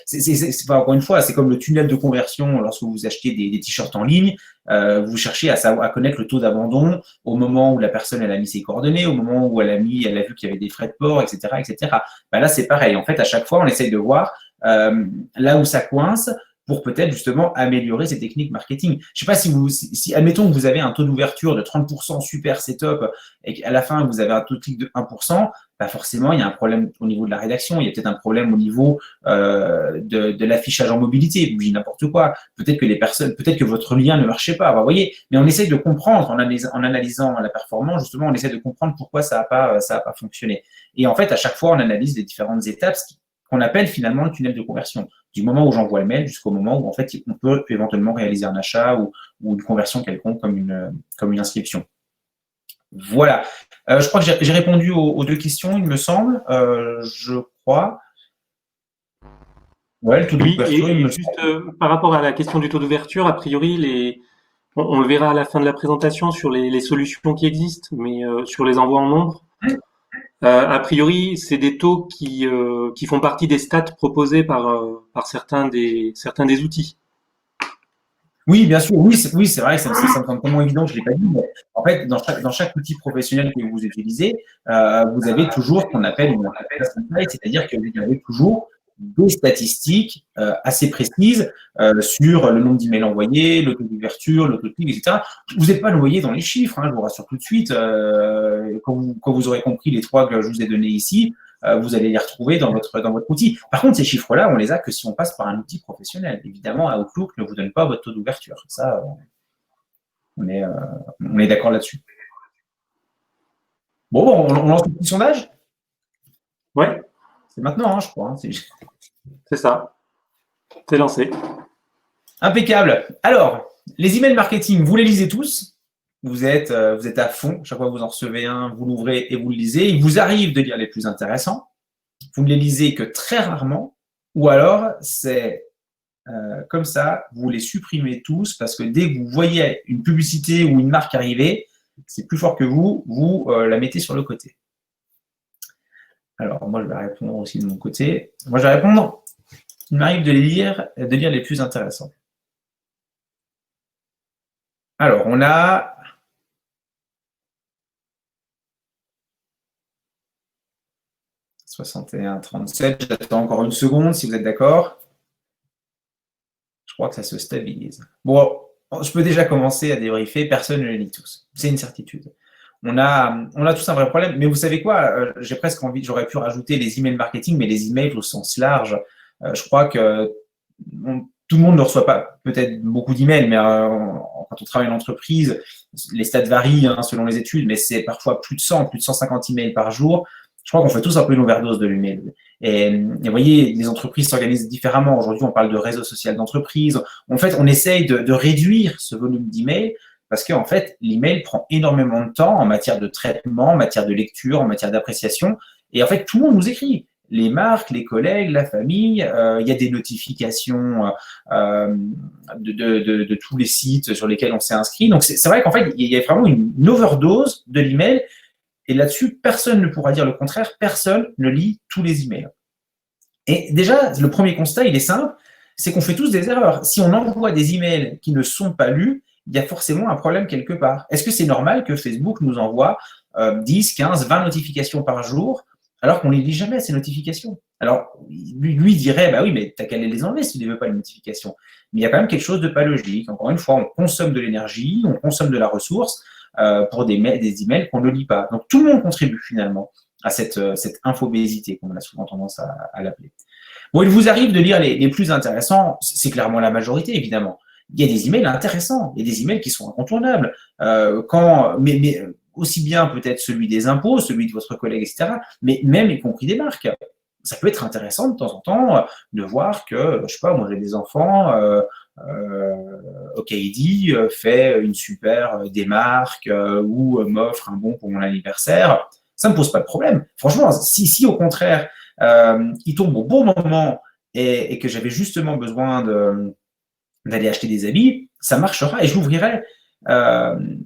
Encore une fois, c'est comme le tunnel de conversion lorsque vous achetez des t-shirts en ligne. Vous cherchez à connaître le taux d'abandon au moment où la personne elle a mis ses coordonnées, au moment où elle a vu qu'il y avait des frais de port, etc., etc. Bah là, c'est pareil. En fait, à chaque fois, on essaye de voir là où ça coince, pour peut-être justement améliorer ces techniques marketing. Je ne sais pas si admettons que vous avez un taux d'ouverture de 30%, super, c'est top, et qu'à la fin, vous avez un taux de clic de 1%, bah forcément, il y a un problème au niveau de la rédaction, il y a peut-être un problème au niveau de l'affichage en mobilité, vous dites n'importe quoi, peut-être que votre lien ne marchait pas, vous voyez, mais on essaye de comprendre, en analysant la performance, justement, on essaie de comprendre pourquoi ça n'a pas fonctionné. Et en fait, à chaque fois, on analyse les différentes étapes, qu'on appelle finalement le tunnel de conversion, du moment où j'envoie le mail jusqu'au moment où en fait on peut éventuellement réaliser un achat ou une conversion quelconque comme une inscription. Voilà. Je crois que j'ai répondu aux deux questions, il me semble. Je crois. Ouais, le taux d'ouverture. Et juste par rapport à la question du taux d'ouverture, a priori, on le verra à la fin de la présentation sur les solutions qui existent, mais sur les envois en nombre. A priori, c'est des taux qui font partie des stats proposés par certains des outils. Oui, bien sûr. Oui, c'est vrai que ça me semble tellement évident que je ne l'ai pas dit. Mais en fait, dans chaque outil professionnel que vous utilisez, vous avez toujours ce qu'on appelle une interface, c'est-à-dire que vous avez toujours des statistiques assez précises sur le nombre d'emails envoyés, le taux d'ouverture, le taux de clic, etc. Vous n'êtes pas noyé dans les chiffres, hein, je vous rassure tout de suite. Quand vous aurez compris les trois que je vous ai donnés ici, vous allez les retrouver dans votre outil. Par contre, ces chiffres-là, on les a que si on passe par un outil professionnel. Évidemment, Outlook ne vous donne pas votre taux d'ouverture. Ça, on est d'accord là-dessus. Bon, on lance le petit sondage? Ouais. C'est maintenant, hein, je crois. Hein, c'est ça. C'est lancé. Impeccable. Alors, les emails marketing, vous les lisez tous? Vous êtes à fond. Chaque fois que vous en recevez un, vous l'ouvrez et vous le lisez. Il vous arrive de lire les plus intéressants. Vous ne les lisez que très rarement. Ou alors, c'est comme ça, vous les supprimez tous parce que dès que vous voyez une publicité ou une marque arriver, c'est plus fort que vous la mettez sur le côté. Alors, moi, je vais répondre aussi de mon côté. Moi, je vais répondre, il m'arrive de lire les plus intéressants. Alors, on a 61-37. J'attends encore une seconde, si vous êtes d'accord. Je crois que ça se stabilise. Bon, je peux déjà commencer à débriefer. Personne ne les lit tous. C'est une certitude. On a tous un vrai problème. Mais vous savez quoi? J'ai presque envie, j'aurais pu rajouter les emails marketing, mais les emails au sens large. Je crois que tout le monde ne reçoit pas peut-être beaucoup d'emails, mais quand on travaille en entreprise, les stats varient hein, selon les études, mais c'est parfois plus de 150 emails par jour. Je crois qu'on fait tous un peu une overdose de l'email. Et vous voyez, les entreprises s'organisent différemment. Aujourd'hui, on parle de réseau social d'entreprise. En fait, on essaye de réduire ce volume d'emails parce qu'en fait, l'email prend énormément de temps en matière de traitement, en matière de lecture, en matière d'appréciation. Et en fait, tout le monde nous écrit. Les marques, les collègues, la famille, il y a des notifications de tous les sites sur lesquels on s'est inscrit. Donc, c'est vrai qu'en fait, il y a vraiment une overdose de l'email. Et là-dessus, personne ne pourra dire le contraire. Personne ne lit tous les emails. Et déjà, le premier constat, il est simple, c'est qu'on fait tous des erreurs. Si on envoie des emails qui ne sont pas lus, il y a forcément un problème quelque part. Est-ce que c'est normal que Facebook nous envoie 10, 15, 20 notifications par jour alors qu'on ne les lit jamais, ces notifications? Alors, lui dirait, bah oui, mais t'as qu'à les enlever si tu ne veux pas les notifications. Mais il y a quand même quelque chose de pas logique. Encore une fois, on consomme de l'énergie, on consomme de la ressource pour des emails qu'on ne lit pas. Donc, tout le monde contribue finalement à cette infobésité, comme on a souvent tendance à l'appeler. Bon, il vous arrive de lire les plus intéressants, c'est clairement la majorité, évidemment. il y a des emails intéressants, il y a des emails qui sont incontournables. Mais aussi bien peut-être celui des impôts, celui de votre collègue, etc., mais même y compris des marques. Ça peut être intéressant de temps en temps de voir que, je sais pas, moi j'ai des enfants, OKD fait une super démarque ou m'offre un bon pour mon anniversaire. Ça ne me pose pas de problème. Franchement, si au contraire, il tombe au bon moment et que j'avais justement besoin d'aller acheter des habits, ça marchera et je l'ouvrirai.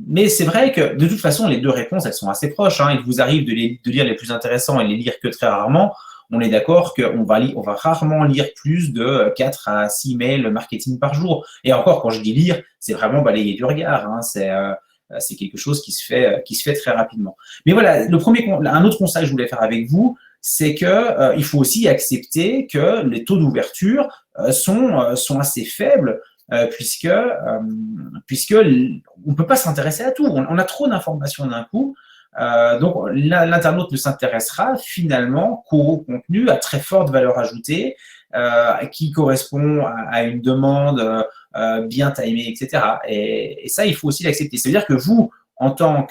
Mais c'est vrai que de toute façon, les deux réponses, elles sont assez proches. Hein. Il vous arrive de lire les plus intéressants et les lire que très rarement. On est d'accord qu'on va rarement lire plus de 4 à 6 mails marketing par jour. Et encore, quand je dis lire, c'est vraiment balayer du regard. Hein. C'est quelque chose qui se fait très rapidement. Mais voilà, un autre conseil que je voulais faire avec vous, c'est que il faut aussi accepter que les taux d'ouverture sont assez faibles puisque on peut pas s'intéresser à tout. On a trop d'informations d'un coup. Donc l'internaute ne s'intéressera finalement qu'au contenu à très forte valeur ajoutée qui correspond à une demande bien timée, etc. Et ça, il faut aussi l'accepter. C'est-à-dire que vous, en tant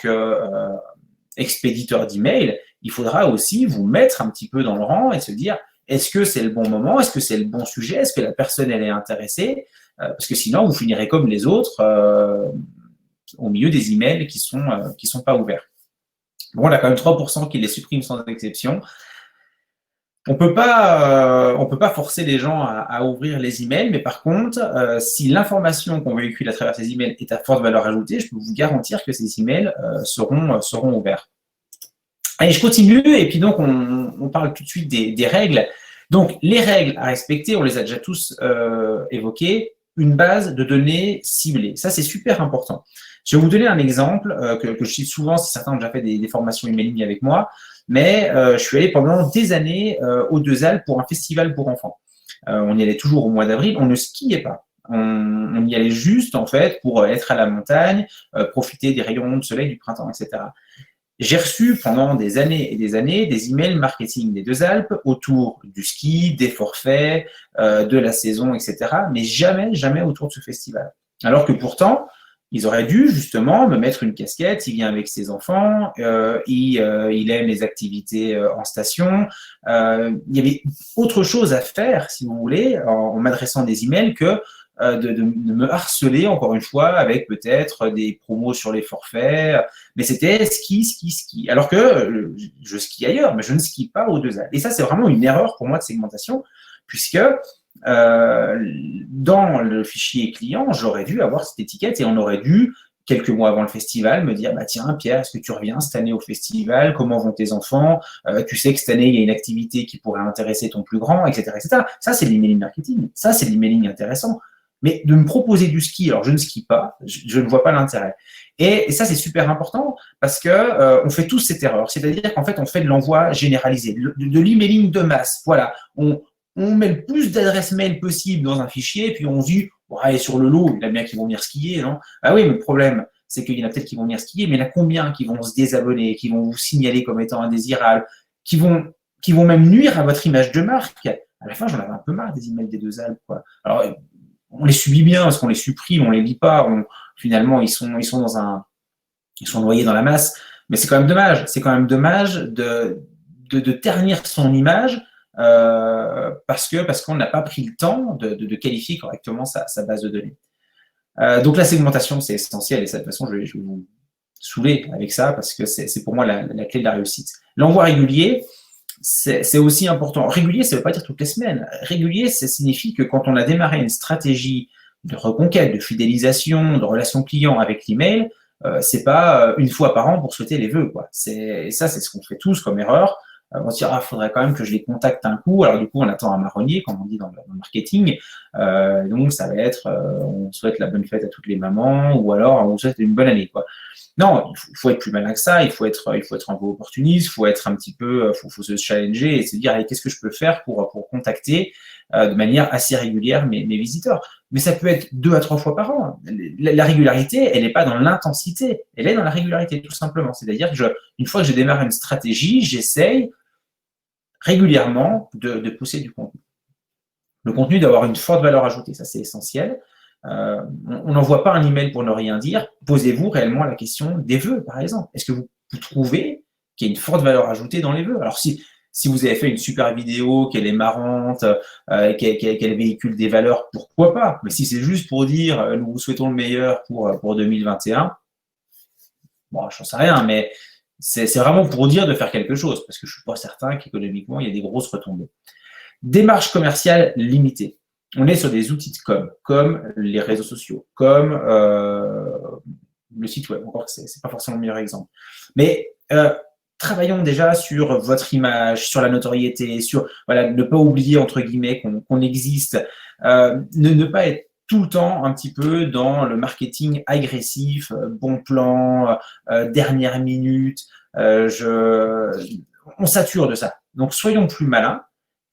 qu'expéditeur d'email, il faudra aussi vous mettre un petit peu dans le rang et se dire est-ce que c'est le bon moment, est-ce que c'est le bon sujet, est-ce que la personne elle est intéressée, parce que sinon vous finirez comme les autres au milieu des emails qui sont pas ouverts. Bon, on a quand même 3% qui les suppriment sans exception. On peut pas forcer les gens à ouvrir les emails, mais par contre, si l'information qu'on véhicule à travers ces emails est à forte valeur ajoutée, je peux vous garantir que ces emails seront ouverts. Allez, je continue, et puis donc on parle tout de suite des règles. Donc, les règles à respecter, on les a déjà tous évoquées. Une base de données ciblées. Ça, c'est super important. Je vais vous donner un exemple que je cite souvent, si certains ont déjà fait des formations emailing avec moi, mais je suis allé pendant des années aux Deux Alpes pour un festival pour enfants. On y allait toujours au mois d'avril, on ne skiait pas. On y allait juste, en fait, pour être à la montagne, profiter des rayons de soleil du printemps, etc. J'ai reçu pendant des années et des années des emails marketing des Deux Alpes autour du ski, des forfaits, de la saison, etc. Mais jamais autour de ce festival. Alors que pourtant, ils auraient dû justement me mettre une casquette. Il vient avec ses enfants, il aime les activités en station. Il y avait autre chose à faire, si vous voulez, en m'adressant des emails que de me harceler, encore une fois, avec peut-être des promos sur les forfaits. Mais c'était ski. Alors que je skie ailleurs, mais je ne skie pas aux Deux Alpes. Et ça, c'est vraiment une erreur pour moi de segmentation, puisque dans le fichier client, j'aurais dû avoir cette étiquette et on aurait dû, quelques mois avant le festival, me dire, bah tiens, Pierre, est-ce que tu reviens cette année au festival? Comment vont tes enfants? Tu sais que cette année, il y a une activité qui pourrait intéresser ton plus grand, etc., etc. Ça, c'est de l'emailing marketing. Ça, c'est de l'emailing intéressant. Mais de me proposer du ski, alors je ne skie pas, je ne vois pas l'intérêt. Et ça, c'est super important parce que on fait tous cette erreur. C'est-à-dire qu'en fait, on fait de l'envoi généralisé, de l'emailing de masse. Voilà, on met le plus d'adresses mail possible dans un fichier, et puis on se dit, ouais, sur le lot, il y en a bien qui vont venir skier, non? Ah oui, mais le problème, c'est qu'il y en a peut-être qui vont venir skier, mais il y en a combien qui vont se désabonner, qui vont vous signaler comme étant indésirables, qui vont même nuire à votre image de marque? À la fin, j'en avais un peu marre des emails des Deux Alpes, quoi. Alors, on les subit bien parce qu'on les supprime, on les lit pas. Finalement, ils sont noyés dans la masse. Mais c'est quand même dommage. C'est quand même dommage de ternir son image parce qu'on n'a pas pris le temps de qualifier correctement sa base de données. Donc la segmentation, c'est essentiel et ça, de toute façon, je vais vous saouler avec ça parce que c'est pour moi la clé de la réussite. L'envoi régulier, c'est aussi important. Régulier, ça ne veut pas dire toutes les semaines. Régulier, ça signifie que quand on a démarré une stratégie de reconquête, de fidélisation, de relation client avec l'email, c'est pas une fois par an pour souhaiter les vœux, quoi. C'est ce qu'on fait tous comme erreur. On se dit, faudrait quand même que je les contacte un coup. Alors du coup, on attend un marronnier, comme on dit dans le marketing. Donc ça va être, on souhaite la bonne fête à toutes les mamans, ou alors on souhaite une bonne année, quoi. Non, il faut être plus malin que ça, il faut être un peu opportuniste, il faut être un petit peu, faut se challenger et se dire, allez, qu'est-ce que je peux faire pour contacter de manière assez régulière mes visiteurs. Mais ça peut être 2 à 3 fois par an. La régularité, elle n'est pas dans l'intensité, elle est dans la régularité, tout simplement. C'est-à-dire que une fois que je démarre une stratégie, j'essaye régulièrement de pousser du contenu. Le contenu doit avoir une forte valeur ajoutée, ça c'est essentiel. On n'envoie pas un email pour ne rien dire. Posez-vous réellement la question des vœux, par exemple. Est-ce que vous trouvez qu'il y a une forte valeur ajoutée dans les vœux? Alors, si vous avez fait une super vidéo, qu'elle est marrante, qu'elle véhicule des valeurs, pourquoi pas? Mais si c'est juste pour dire nous vous souhaitons le meilleur pour 2021, bon, je n'en sais rien, mais c'est vraiment pour dire de faire quelque chose, parce que je ne suis pas certain qu'économiquement, il y a des grosses retombées. Démarche commerciale limitée. On est sur des outils de com, comme les réseaux sociaux, comme le site web, encore que ce n'est pas forcément le meilleur exemple. Mais travaillons déjà sur votre image, sur la notoriété, sur ne pas oublier, entre guillemets, qu'on existe, ne pas être tout le temps un petit peu dans le marketing agressif, bon plan, dernière minute, on sature de ça. Donc, soyons plus malins.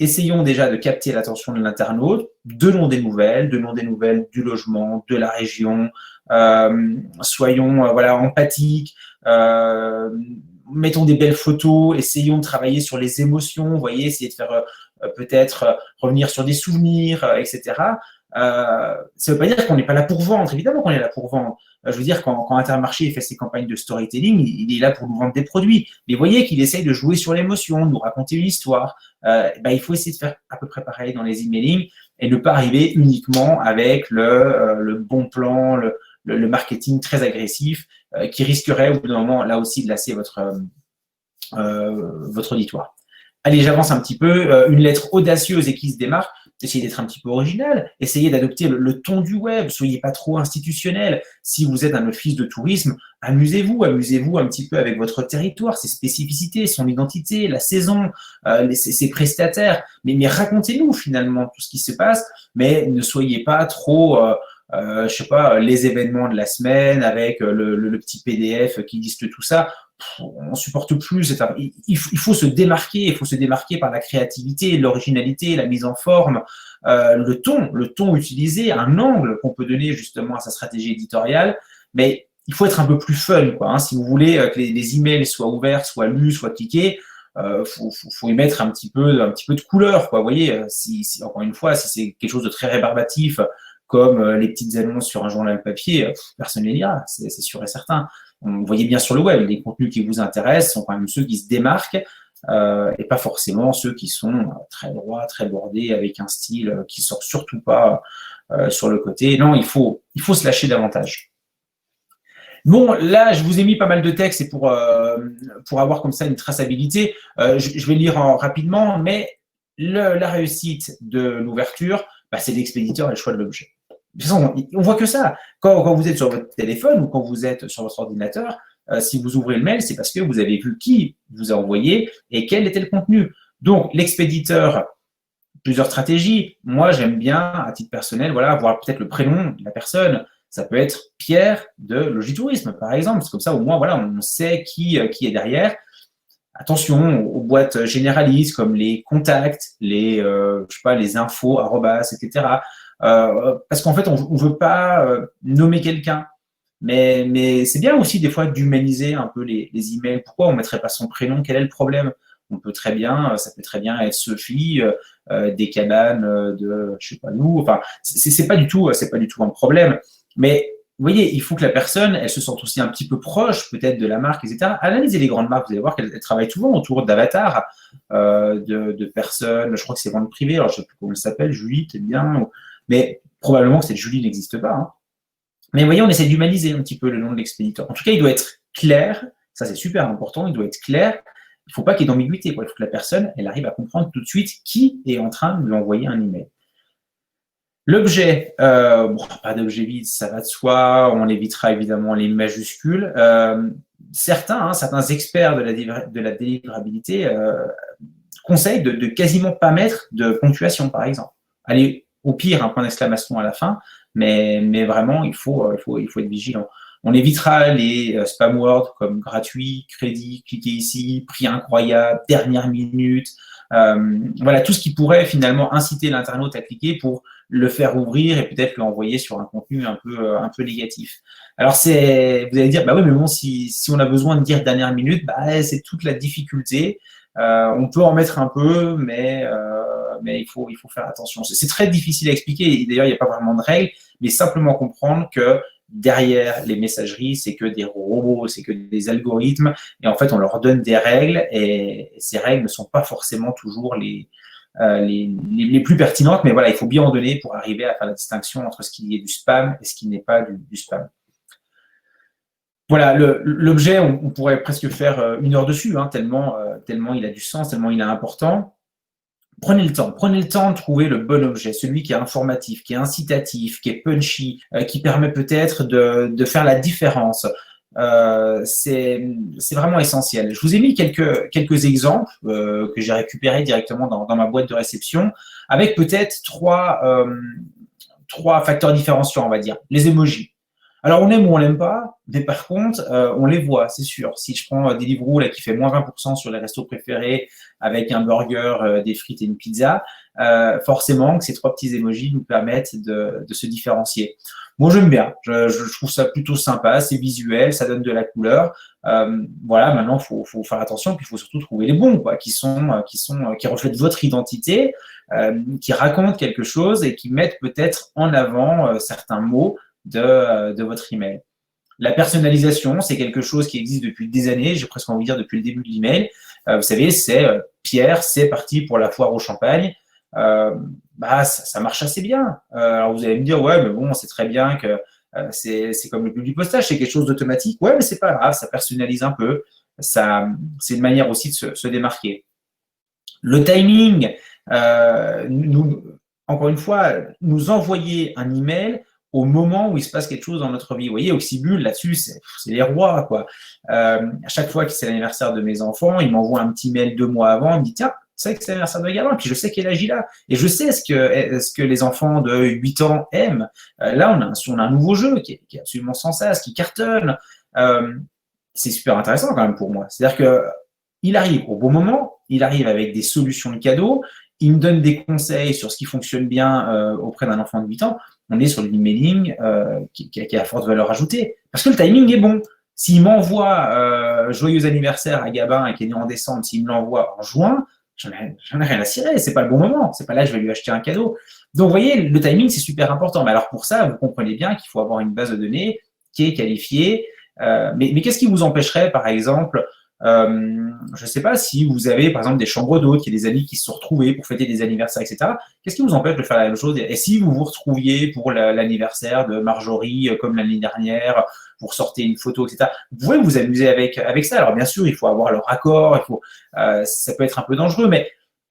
Essayons déjà de capter l'attention de l'internaute, donnons des nouvelles du logement, de la région, soyons empathiques, mettons des belles photos, essayons de travailler sur les émotions, vous voyez, essayer de faire peut-être revenir sur des souvenirs, etc. Ça ne veut pas dire qu'on n'est pas là pour vendre, évidemment qu'on est là pour vendre. Je veux dire, quand Intermarché fait ses campagnes de storytelling, il est là pour nous vendre des produits. Mais vous voyez qu'il essaye de jouer sur l'émotion, de nous raconter une histoire. Il faut essayer de faire à peu près pareil dans les emailing et ne pas arriver uniquement avec le bon plan, le marketing très agressif qui risquerait au bout d'un moment, là aussi, de lasser votre auditoire. Allez, j'avance un petit peu. Une lettre audacieuse et qui se démarque. Essayez d'être un petit peu original. Essayez d'adopter le ton du web. Soyez pas trop institutionnel. Si vous êtes un office de tourisme, amusez-vous un petit peu avec votre territoire, ses spécificités, son identité, la saison, ses prestataires. Mais racontez-nous finalement tout ce qui se passe. Mais ne soyez pas trop... je sais pas, les événements de la semaine avec le petit PDF qui liste tout ça. On supporte plus. Il faut se démarquer. Il faut se démarquer par la créativité, l'originalité, la mise en forme, le ton utilisé, un angle qu'on peut donner justement à sa stratégie éditoriale. Mais il faut être un peu plus fun, quoi. Si vous voulez que les emails soient ouverts, soient lus, soient cliqués, faut y mettre un petit peu de couleur, quoi. Vous voyez, encore une fois, si c'est quelque chose de très rébarbatif, comme les petites annonces sur un journal papier, personne ne les lira, c'est sûr et certain. Vous voyez bien sur le web, les contenus qui vous intéressent sont quand même ceux qui se démarquent et pas forcément ceux qui sont très droits, très bordés, avec un style qui sort surtout pas sur le côté. Non, il faut se lâcher davantage. Bon, là, je vous ai mis pas mal de textes et pour avoir comme ça une traçabilité, je vais lire rapidement, mais la réussite de l'ouverture, c'est l'expéditeur et le choix de l'objet. De toute façon, on voit que ça. Quand vous êtes sur votre téléphone ou quand vous êtes sur votre ordinateur, si vous ouvrez le mail, c'est parce que vous avez vu qui vous a envoyé et quel était le contenu. Donc, l'expéditeur, plusieurs stratégies. Moi, j'aime bien, à titre personnel, voir peut-être le prénom de la personne. Ça peut être Pierre de Logitourisme, par exemple. C'est comme ça, au moins, on sait qui est derrière. Attention aux boîtes généralistes comme les contacts, les infos, etc. Parce qu'en fait, on veut pas nommer quelqu'un. Mais c'est bien aussi des fois d'humaniser un peu les emails. Pourquoi on ne mettrait pas son prénom? Quel est le problème? Ça peut très bien être Sophie, des cabanes de je sais pas où. Enfin, c'est pas du tout un problème. Mais vous voyez, il faut que la personne, elle se sente aussi un petit peu proche, peut-être de la marque, etc. Analysez les grandes marques, vous allez voir qu'elles travaillent souvent autour d'avatars, de personnes. Je crois que c'est vente privée. Alors je sais plus comment elle s'appelle, Julie, peut-être bien. Mais probablement que cette Julie n'existe pas. Hein. Mais vous voyez, on essaie d'humaniser un petit peu le nom de l'expéditeur. En tout cas, il doit être clair. Ça, c'est super important. Il doit être clair. Il ne faut pas qu'il y ait d'ambiguïté. Il faut que la personne, elle arrive à comprendre tout de suite qui est en train de lui envoyer un email. L'objet, pas d'objet vide, ça va de soi. On évitera évidemment les majuscules. Certains experts de la délivrabilité conseillent de quasiment pas mettre de ponctuation, par exemple. Allez, au pire, un point d'exclamation à la fin, mais vraiment, il faut être vigilant. On évitera les spam words comme gratuit, crédit, cliquez ici, prix incroyable, dernière minute. Tout ce qui pourrait finalement inciter l'internaute à cliquer pour le faire ouvrir et peut-être l'envoyer sur un contenu un peu négatif. Alors vous allez dire, oui, mais bon, si on a besoin de dire dernière minute, c'est toute la difficulté. On peut en mettre un peu, mais il faut faire attention. C'est très difficile à expliquer. D'ailleurs, il n'y a pas vraiment de règles, mais simplement comprendre que derrière les messageries, c'est que des robots, c'est que des algorithmes, et en fait, on leur donne des règles, et ces règles ne sont pas forcément toujours les plus pertinentes, mais voilà, il faut bien en donner pour arriver à faire la distinction entre ce qui est du spam et ce qui n'est pas du spam. Voilà, l'objet, on pourrait presque faire 1 heure dessus, hein, tellement il a du sens, tellement il est important. Prenez le temps de trouver le bon objet, celui qui est informatif, qui est incitatif, qui est punchy, qui permet peut-être de faire la différence. C'est vraiment essentiel. Je vous ai mis quelques exemples que j'ai récupérés directement dans ma boîte de réception, avec peut-être trois facteurs différenciants, on va dire. Les emojis. Alors, on aime ou on l'aime pas, mais par contre, on les voit, c'est sûr. Si je prends Deliveroo là, qui fait moins 20% sur les restos préférés avec un burger, des frites et une pizza, forcément que ces 3 petits emojis nous permettent de se différencier. Bon, j'aime bien. Je trouve ça plutôt sympa, c'est visuel, ça donne de la couleur. Voilà, maintenant, faut faire attention, puis il faut surtout trouver les bons, quoi, qui reflètent votre identité, qui racontent quelque chose et qui mettent peut-être en avant certains mots de votre email. La personnalisation, c'est quelque chose qui existe depuis des années, j'ai presque envie de dire depuis le début de l'email. Vous savez, c'est Pierre, c'est parti pour la foire au champagne. Ça marche assez bien. Alors vous allez me dire, ouais, mais bon, c'est très bien que c'est comme le pub du postage, c'est quelque chose d'automatique. Ouais, mais c'est pas grave, ça personnalise un peu. C'est une manière aussi de se démarquer. Le timing, encore une fois, nous envoyer un email au moment où il se passe quelque chose dans notre vie. Vous voyez, Oxybul, là-dessus, c'est les rois, quoi. À chaque fois que c'est l'anniversaire de mes enfants, ils m'envoient un petit mail 2 mois avant, ils me disent, tiens, c'est vrai que c'est l'anniversaire de gamin, puis je sais quel âge il a. Et je sais ce que les enfants de 8 ans aiment. Là, on a un nouveau jeu qui est absolument sans sas, qui cartonne. C'est super intéressant quand même pour moi. C'est-à-dire qu'il arrive au bon moment, il arrive avec des solutions de cadeaux, il me donne des conseils sur ce qui fonctionne bien auprès d'un enfant de 8 ans. On est sur de l'emailing qui a forte valeur ajoutée. Parce que le timing est bon. S'il m'envoie joyeux anniversaire à Gabin qui est né en décembre, s'il me l'envoie en juin, j'en ai rien à cirer. C'est pas le bon moment. C'est pas là que je vais lui acheter un cadeau. Donc, vous voyez, le timing, c'est super important. Mais alors, pour ça, vous comprenez bien qu'il faut avoir une base de données qui est qualifiée. Mais qu'est-ce qui vous empêcherait, par exemple, je ne sais pas si vous avez, par exemple, des chambres d'hôtes, il y a des amis qui se sont retrouvés pour fêter des anniversaires, etc. Qu'est-ce qui vous empêche de faire la même chose? Et si vous vous retrouviez pour l'anniversaire de Marjorie, comme l'année dernière, pour sortir une photo, etc. Vous pouvez vous amuser avec ça. Alors, bien sûr, il faut avoir leur accord, ça peut être un peu dangereux, mais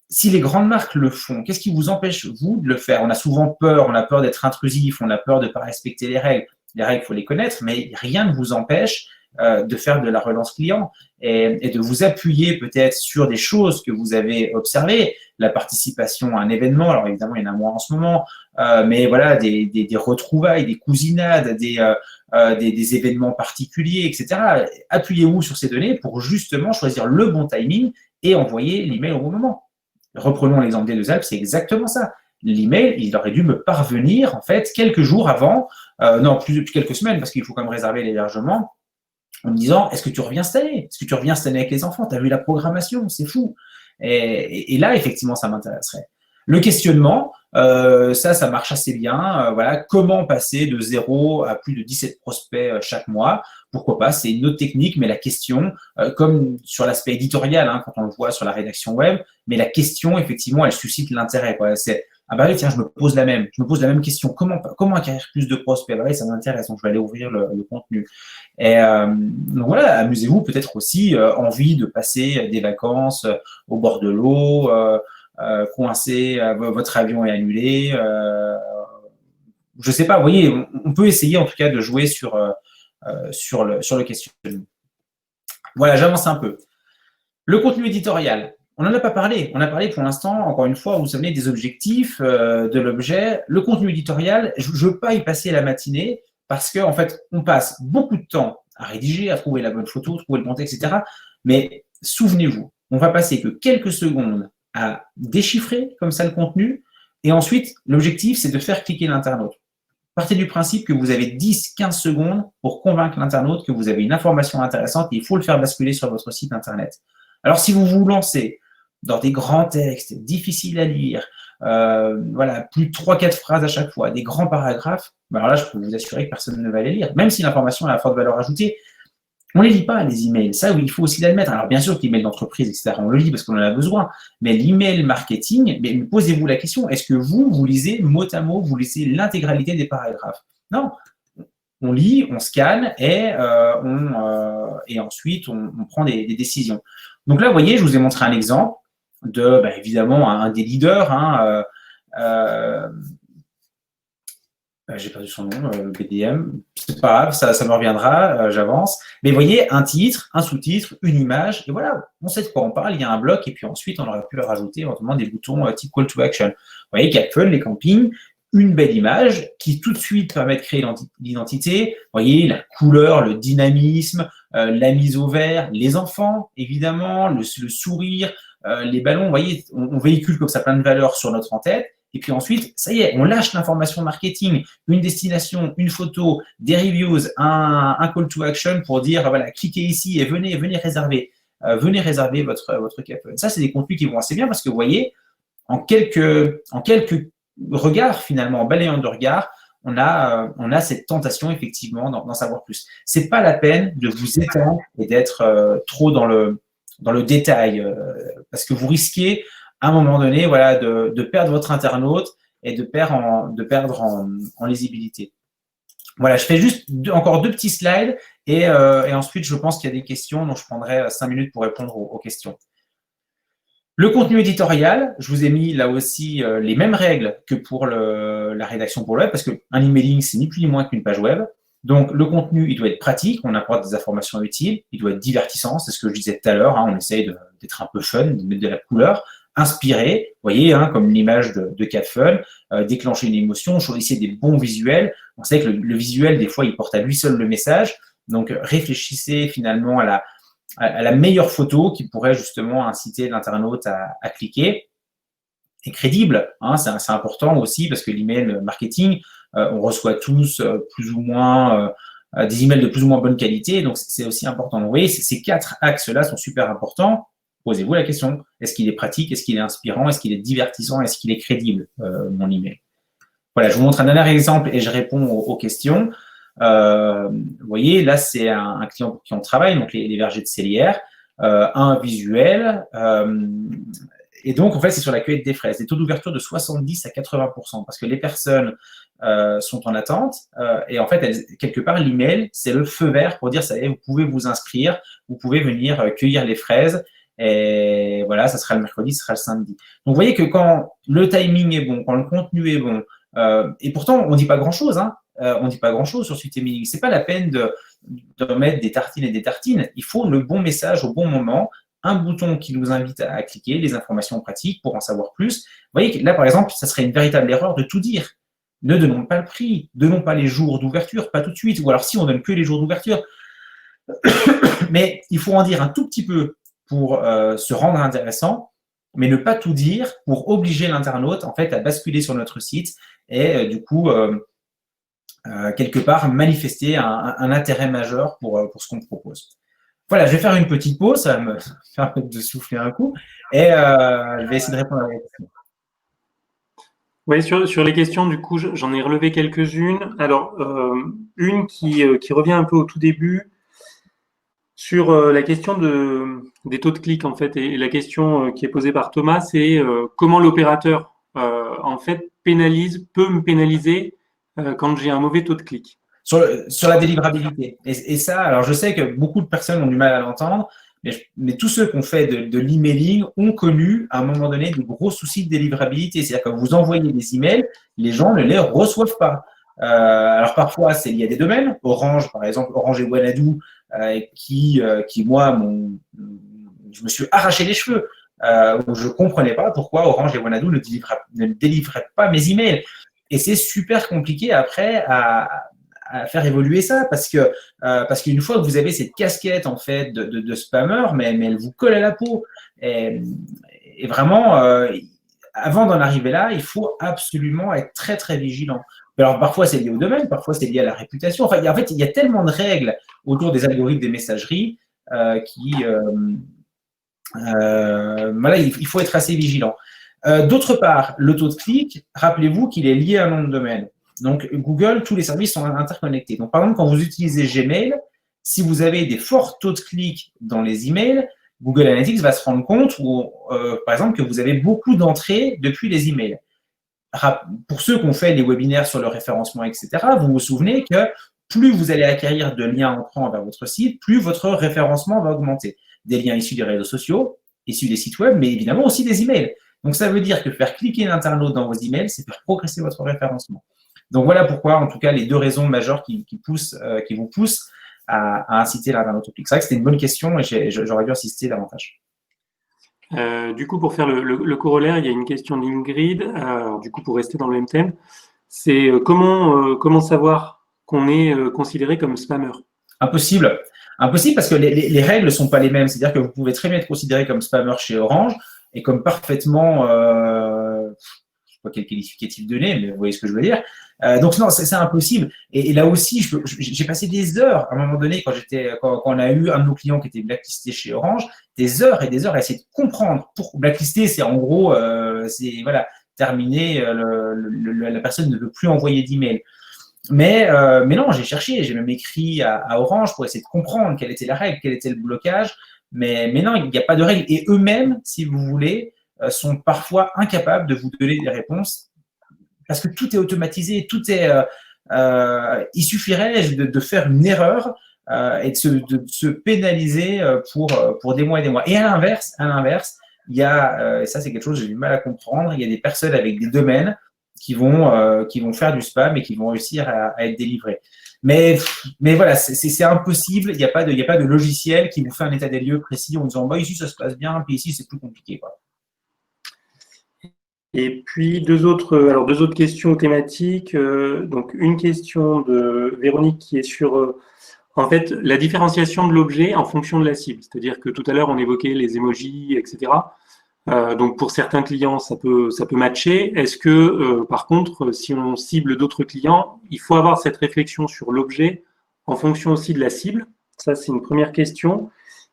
si les grandes marques le font, qu'est-ce qui vous empêche, vous, de le faire? On a souvent peur, on a peur d'être intrusif, on a peur de ne pas respecter les règles. Les règles, il faut les connaître, mais rien ne vous empêche de faire de la relance client et de vous appuyer peut-être sur des choses que vous avez observées, la participation à un événement, alors évidemment il y en a moins en ce moment, mais voilà, des retrouvailles, des cousinades, des événements particuliers, etc. Appuyez-vous sur ces données pour justement choisir le bon timing et envoyer l'email au bon moment. Reprenons l'exemple des 2 Alpes, c'est exactement ça. L'email, il aurait dû me parvenir en fait quelques jours avant, non, plus depuis quelques semaines, parce qu'il faut quand même réserver l'hébergement, en me disant, est-ce que tu reviens cette année? Est-ce que tu reviens cette année avec les enfants? Tu as vu la programmation? C'est fou. Et là, effectivement, ça m'intéresserait. Le questionnement, ça marche assez bien. Voilà, comment passer de 0 à plus de 17 prospects chaque mois? Pourquoi pas? C'est une autre technique, mais la question, comme sur l'aspect éditorial, hein, quand on le voit sur la rédaction web, mais la question, effectivement, elle suscite l'intérêt. C'est ah bah oui, tiens, je me pose la même question. Comment acquérir plus de prospects? Bah oui, ça m'intéresse, donc je vais aller ouvrir le contenu. Et donc voilà, amusez-vous peut-être aussi, envie de passer des vacances au bord de l'eau, coincé, votre avion est annulé. Je sais pas, vous voyez, on peut essayer en tout cas de jouer sur le questionnement. Voilà, j'avance un peu. Le contenu éditorial. On n'en a pas parlé. On a parlé pour l'instant, encore une fois, vous savez, des objectifs, de l'objet. Le contenu éditorial, je ne veux pas y passer la matinée parce qu'en fait, on passe beaucoup de temps à rédiger, à trouver la bonne photo, trouver le bon texte, etc. Mais souvenez-vous, on va passer que quelques secondes à déchiffrer comme ça le contenu et ensuite, l'objectif, c'est de faire cliquer l'internaute. Partez du principe que vous avez 10-15 secondes pour convaincre l'internaute que vous avez une information intéressante et il faut le faire basculer sur votre site internet. Alors, si vous vous lancez dans des grands textes difficiles à lire, voilà, plus de 3-4 phrases à chaque fois, des grands paragraphes, ben alors là, je peux vous assurer que personne ne va les lire. Même si l'information a la forte valeur ajoutée, on ne les lit pas, les emails. Ça, oui, il faut aussi l'admettre. Alors, bien sûr que l'email d'entreprise, etc., on le lit parce qu'on en a besoin. Mais l'email marketing, mais posez-vous la question, est-ce que vous lisez mot à mot, vous lisez l'intégralité des paragraphes? Non. On lit, on scanne et ensuite, on prend des décisions. Donc là, vous voyez, je vous ai montré un exemple de, évidemment, un des leaders, j'ai perdu son nom, BDM, c'est pas grave, ça me reviendra, j'avance. Mais vous voyez, un titre, un sous-titre, une image, et voilà, on sait de quoi on parle, il y a un bloc, et puis ensuite, on aurait pu leur rajouter éventuellement des boutons type call to action. Vous voyez, Capfun, les campings, une belle image qui tout de suite permet de créer l'identité. Vous voyez, la couleur, le dynamisme, la mise au vert, les enfants, évidemment, le sourire, les ballons. Vous voyez, on véhicule comme ça plein de valeurs sur notre en-tête. Et puis ensuite, ça y est, on lâche l'information marketing, une destination, une photo, des reviews, un call to action pour dire, voilà, cliquez ici et venez réserver. Venez réserver votre Capfun. Ça, c'est des contenus qui vont assez bien parce que vous voyez, en quelques regards, finalement, en balayant de regard, on a cette tentation, effectivement, d'en savoir plus. C'est pas la peine de vous étendre et d'être trop dans le détail parce que vous risquez, à un moment donné, voilà, de perdre votre internaute et de perdre en lisibilité. Voilà, je fais juste encore 2 petits slides et ensuite, je pense qu'il y a des questions dont je prendrai 5 minutes pour répondre aux questions. Le contenu éditorial, je vous ai mis là aussi les mêmes règles que pour la rédaction pour le web, parce qu'un emailing, c'est ni plus ni moins qu'une page web. Donc, le contenu, il doit être pratique, on apporte des informations utiles, il doit être divertissant, c'est ce que je disais tout à l'heure, on essaye d'être un peu fun, de mettre de la couleur, inspiré, vous voyez, comme l'image de Capfun, déclencher une émotion, choisissez des bons visuels. On sait que le visuel, des fois, il porte à lui seul le message, donc réfléchissez finalement à la meilleure photo qui pourrait justement inciter l'internaute à cliquer. Et crédible, c'est important aussi parce que l'email marketing, on reçoit tous plus ou moins des emails de plus ou moins bonne qualité, donc c'est aussi important. Donc, vous voyez, ces 4 axes-là sont super importants. Posez-vous la question, est-ce qu'il est pratique, est-ce qu'il est inspirant, est-ce qu'il est divertissant, est-ce qu'il est crédible, mon email? Voilà, je vous montre un dernier exemple et je réponds aux questions. Vous voyez, là, c'est un client pour qui on travaille, donc les vergers de Célière, un visuel, et donc, en fait, c'est sur la cueillette des fraises. Des taux d'ouverture de 70 à 80%, parce que les personnes sont en attente, et en fait, quelque part, l'email, c'est le feu vert pour dire, ça y est, vous pouvez vous inscrire, vous pouvez venir cueillir les fraises, et voilà, ça sera le mercredi, ce sera le samedi. Donc, vous voyez que quand le timing est bon, quand le contenu est bon, et pourtant, on ne dit pas grand-chose, on ne dit pas grand-chose sur Sweet Emailing. Ce n'est pas la peine de mettre des tartines et des tartines. Il faut le bon message au bon moment, un bouton qui nous invite à cliquer, les informations pratiques pour en savoir plus. Vous voyez que là, par exemple, ça serait une véritable erreur de tout dire. Ne donnons pas le prix, donnons pas les jours d'ouverture, pas tout de suite. Ou alors, si on donne que les jours d'ouverture, mais il faut en dire un tout petit peu pour se rendre intéressant, mais ne pas tout dire pour obliger l'internaute en fait à basculer sur notre site et du coup quelque part manifester un intérêt majeur pour ce qu'on propose. Voilà, je vais faire une petite pause, ça va me permettre de souffler un coup et je vais essayer de répondre à vos questions. Oui, sur les questions, du coup, j'en ai relevé quelques-unes. Alors, une qui revient un peu au tout début sur la question des taux de clic, en fait, et la question qui est posée par Thomas, c'est comment l'opérateur, en fait, peut me pénaliser quand j'ai un mauvais taux de clic. Sur la délivrabilité. Et ça, alors je sais que beaucoup de personnes ont du mal à l'entendre, mais tous ceux qui ont fait de l'emailing ont connu à un moment donné de gros soucis de délivrabilité. C'est-à-dire que vous envoyez des emails, les gens ne les reçoivent pas. Alors parfois, c'est lié à des domaines. Orange, par exemple, Orange et Wanadoo, qui moi, je me suis arraché les cheveux. Où je ne comprenais pas pourquoi Orange et Wanadoo ne délivraient pas mes emails. Et c'est super compliqué après à faire évoluer ça parce qu'une fois que vous avez cette casquette en fait de spammeur, mais elle vous colle à la peau. Et vraiment, avant d'en arriver là, il faut absolument être très très vigilant. Alors parfois c'est lié au domaine, parfois c'est lié à la réputation. Enfin, en fait, il y a tellement de règles autour des algorithmes des messageries voilà, il faut être assez vigilant. D'autre part, le taux de clic, rappelez-vous qu'il est lié à un nom de domaine. Donc, Google, tous les services sont interconnectés. Donc, par exemple, quand vous utilisez Gmail, si vous avez des forts taux de clic dans les emails, Google Analytics va se rendre compte, par exemple, que vous avez beaucoup d'entrées depuis les emails. Pour ceux qui ont fait les webinaires sur le référencement, etc., vous vous souvenez que plus vous allez acquérir de liens entrants vers votre site, plus votre référencement va augmenter. Des liens issus des réseaux sociaux, issus des sites web, mais évidemment aussi des emails. Donc, ça veut dire que faire cliquer l'internaute dans vos emails, c'est faire progresser votre référencement. Donc, voilà pourquoi, en tout cas, les deux raisons majeures qui vous poussent à inciter l'internaute au clic. C'est vrai que c'était une bonne question et j'aurais dû insister davantage. Du coup, pour faire le corollaire, il y a une question d'Ingrid. Alors, du coup, pour rester dans le même thème, c'est comment savoir qu'on est considéré comme spammer? Impossible. Impossible parce que les règles ne sont pas les mêmes. C'est-à-dire que vous pouvez très bien être considéré comme spammer chez Orange et comme parfaitement, je ne sais pas quel qualificatif donner, mais vous voyez ce que je veux dire. Donc non, c'est impossible. Et là aussi, j'ai passé des heures à un moment donné quand on a eu un de nos clients qui était blacklisté chez Orange, des heures et des heures à essayer de comprendre. Pour blacklister, c'est en gros, c'est voilà, terminé, la personne ne veut plus envoyer d'email. Mais non, j'ai cherché, j'ai même écrit à Orange pour essayer de comprendre quelle était la règle, quel était le blocage. Mais non, il n'y a pas de règle. Et eux-mêmes, si vous voulez, sont parfois incapables de vous donner des réponses parce que tout est automatisé, tout est. Il suffirait de faire une erreur et de se pénaliser pour des mois et des mois. Et à l'inverse, il y a, et ça c'est quelque chose que j'ai du mal à comprendre, il y a des personnes avec des domaines qui vont faire du spam et qui vont réussir à être délivrés. Mais voilà, c'est impossible. Il n'y a pas de logiciel qui vous fait un état des lieux précis en disant bah, ici ça se passe bien, puis ici c'est plus compliqué, quoi. Et puis deux autres questions thématiques. Donc une question de Véronique qui est sur en fait la différenciation de l'objet en fonction de la cible. C'est-à-dire que tout à l'heure on évoquait les emojis, etc. Donc pour certains clients ça peut matcher. Est-ce que par contre si on cible d'autres clients, il faut avoir cette réflexion sur l'objet en fonction aussi de la cible? Ça c'est une première question.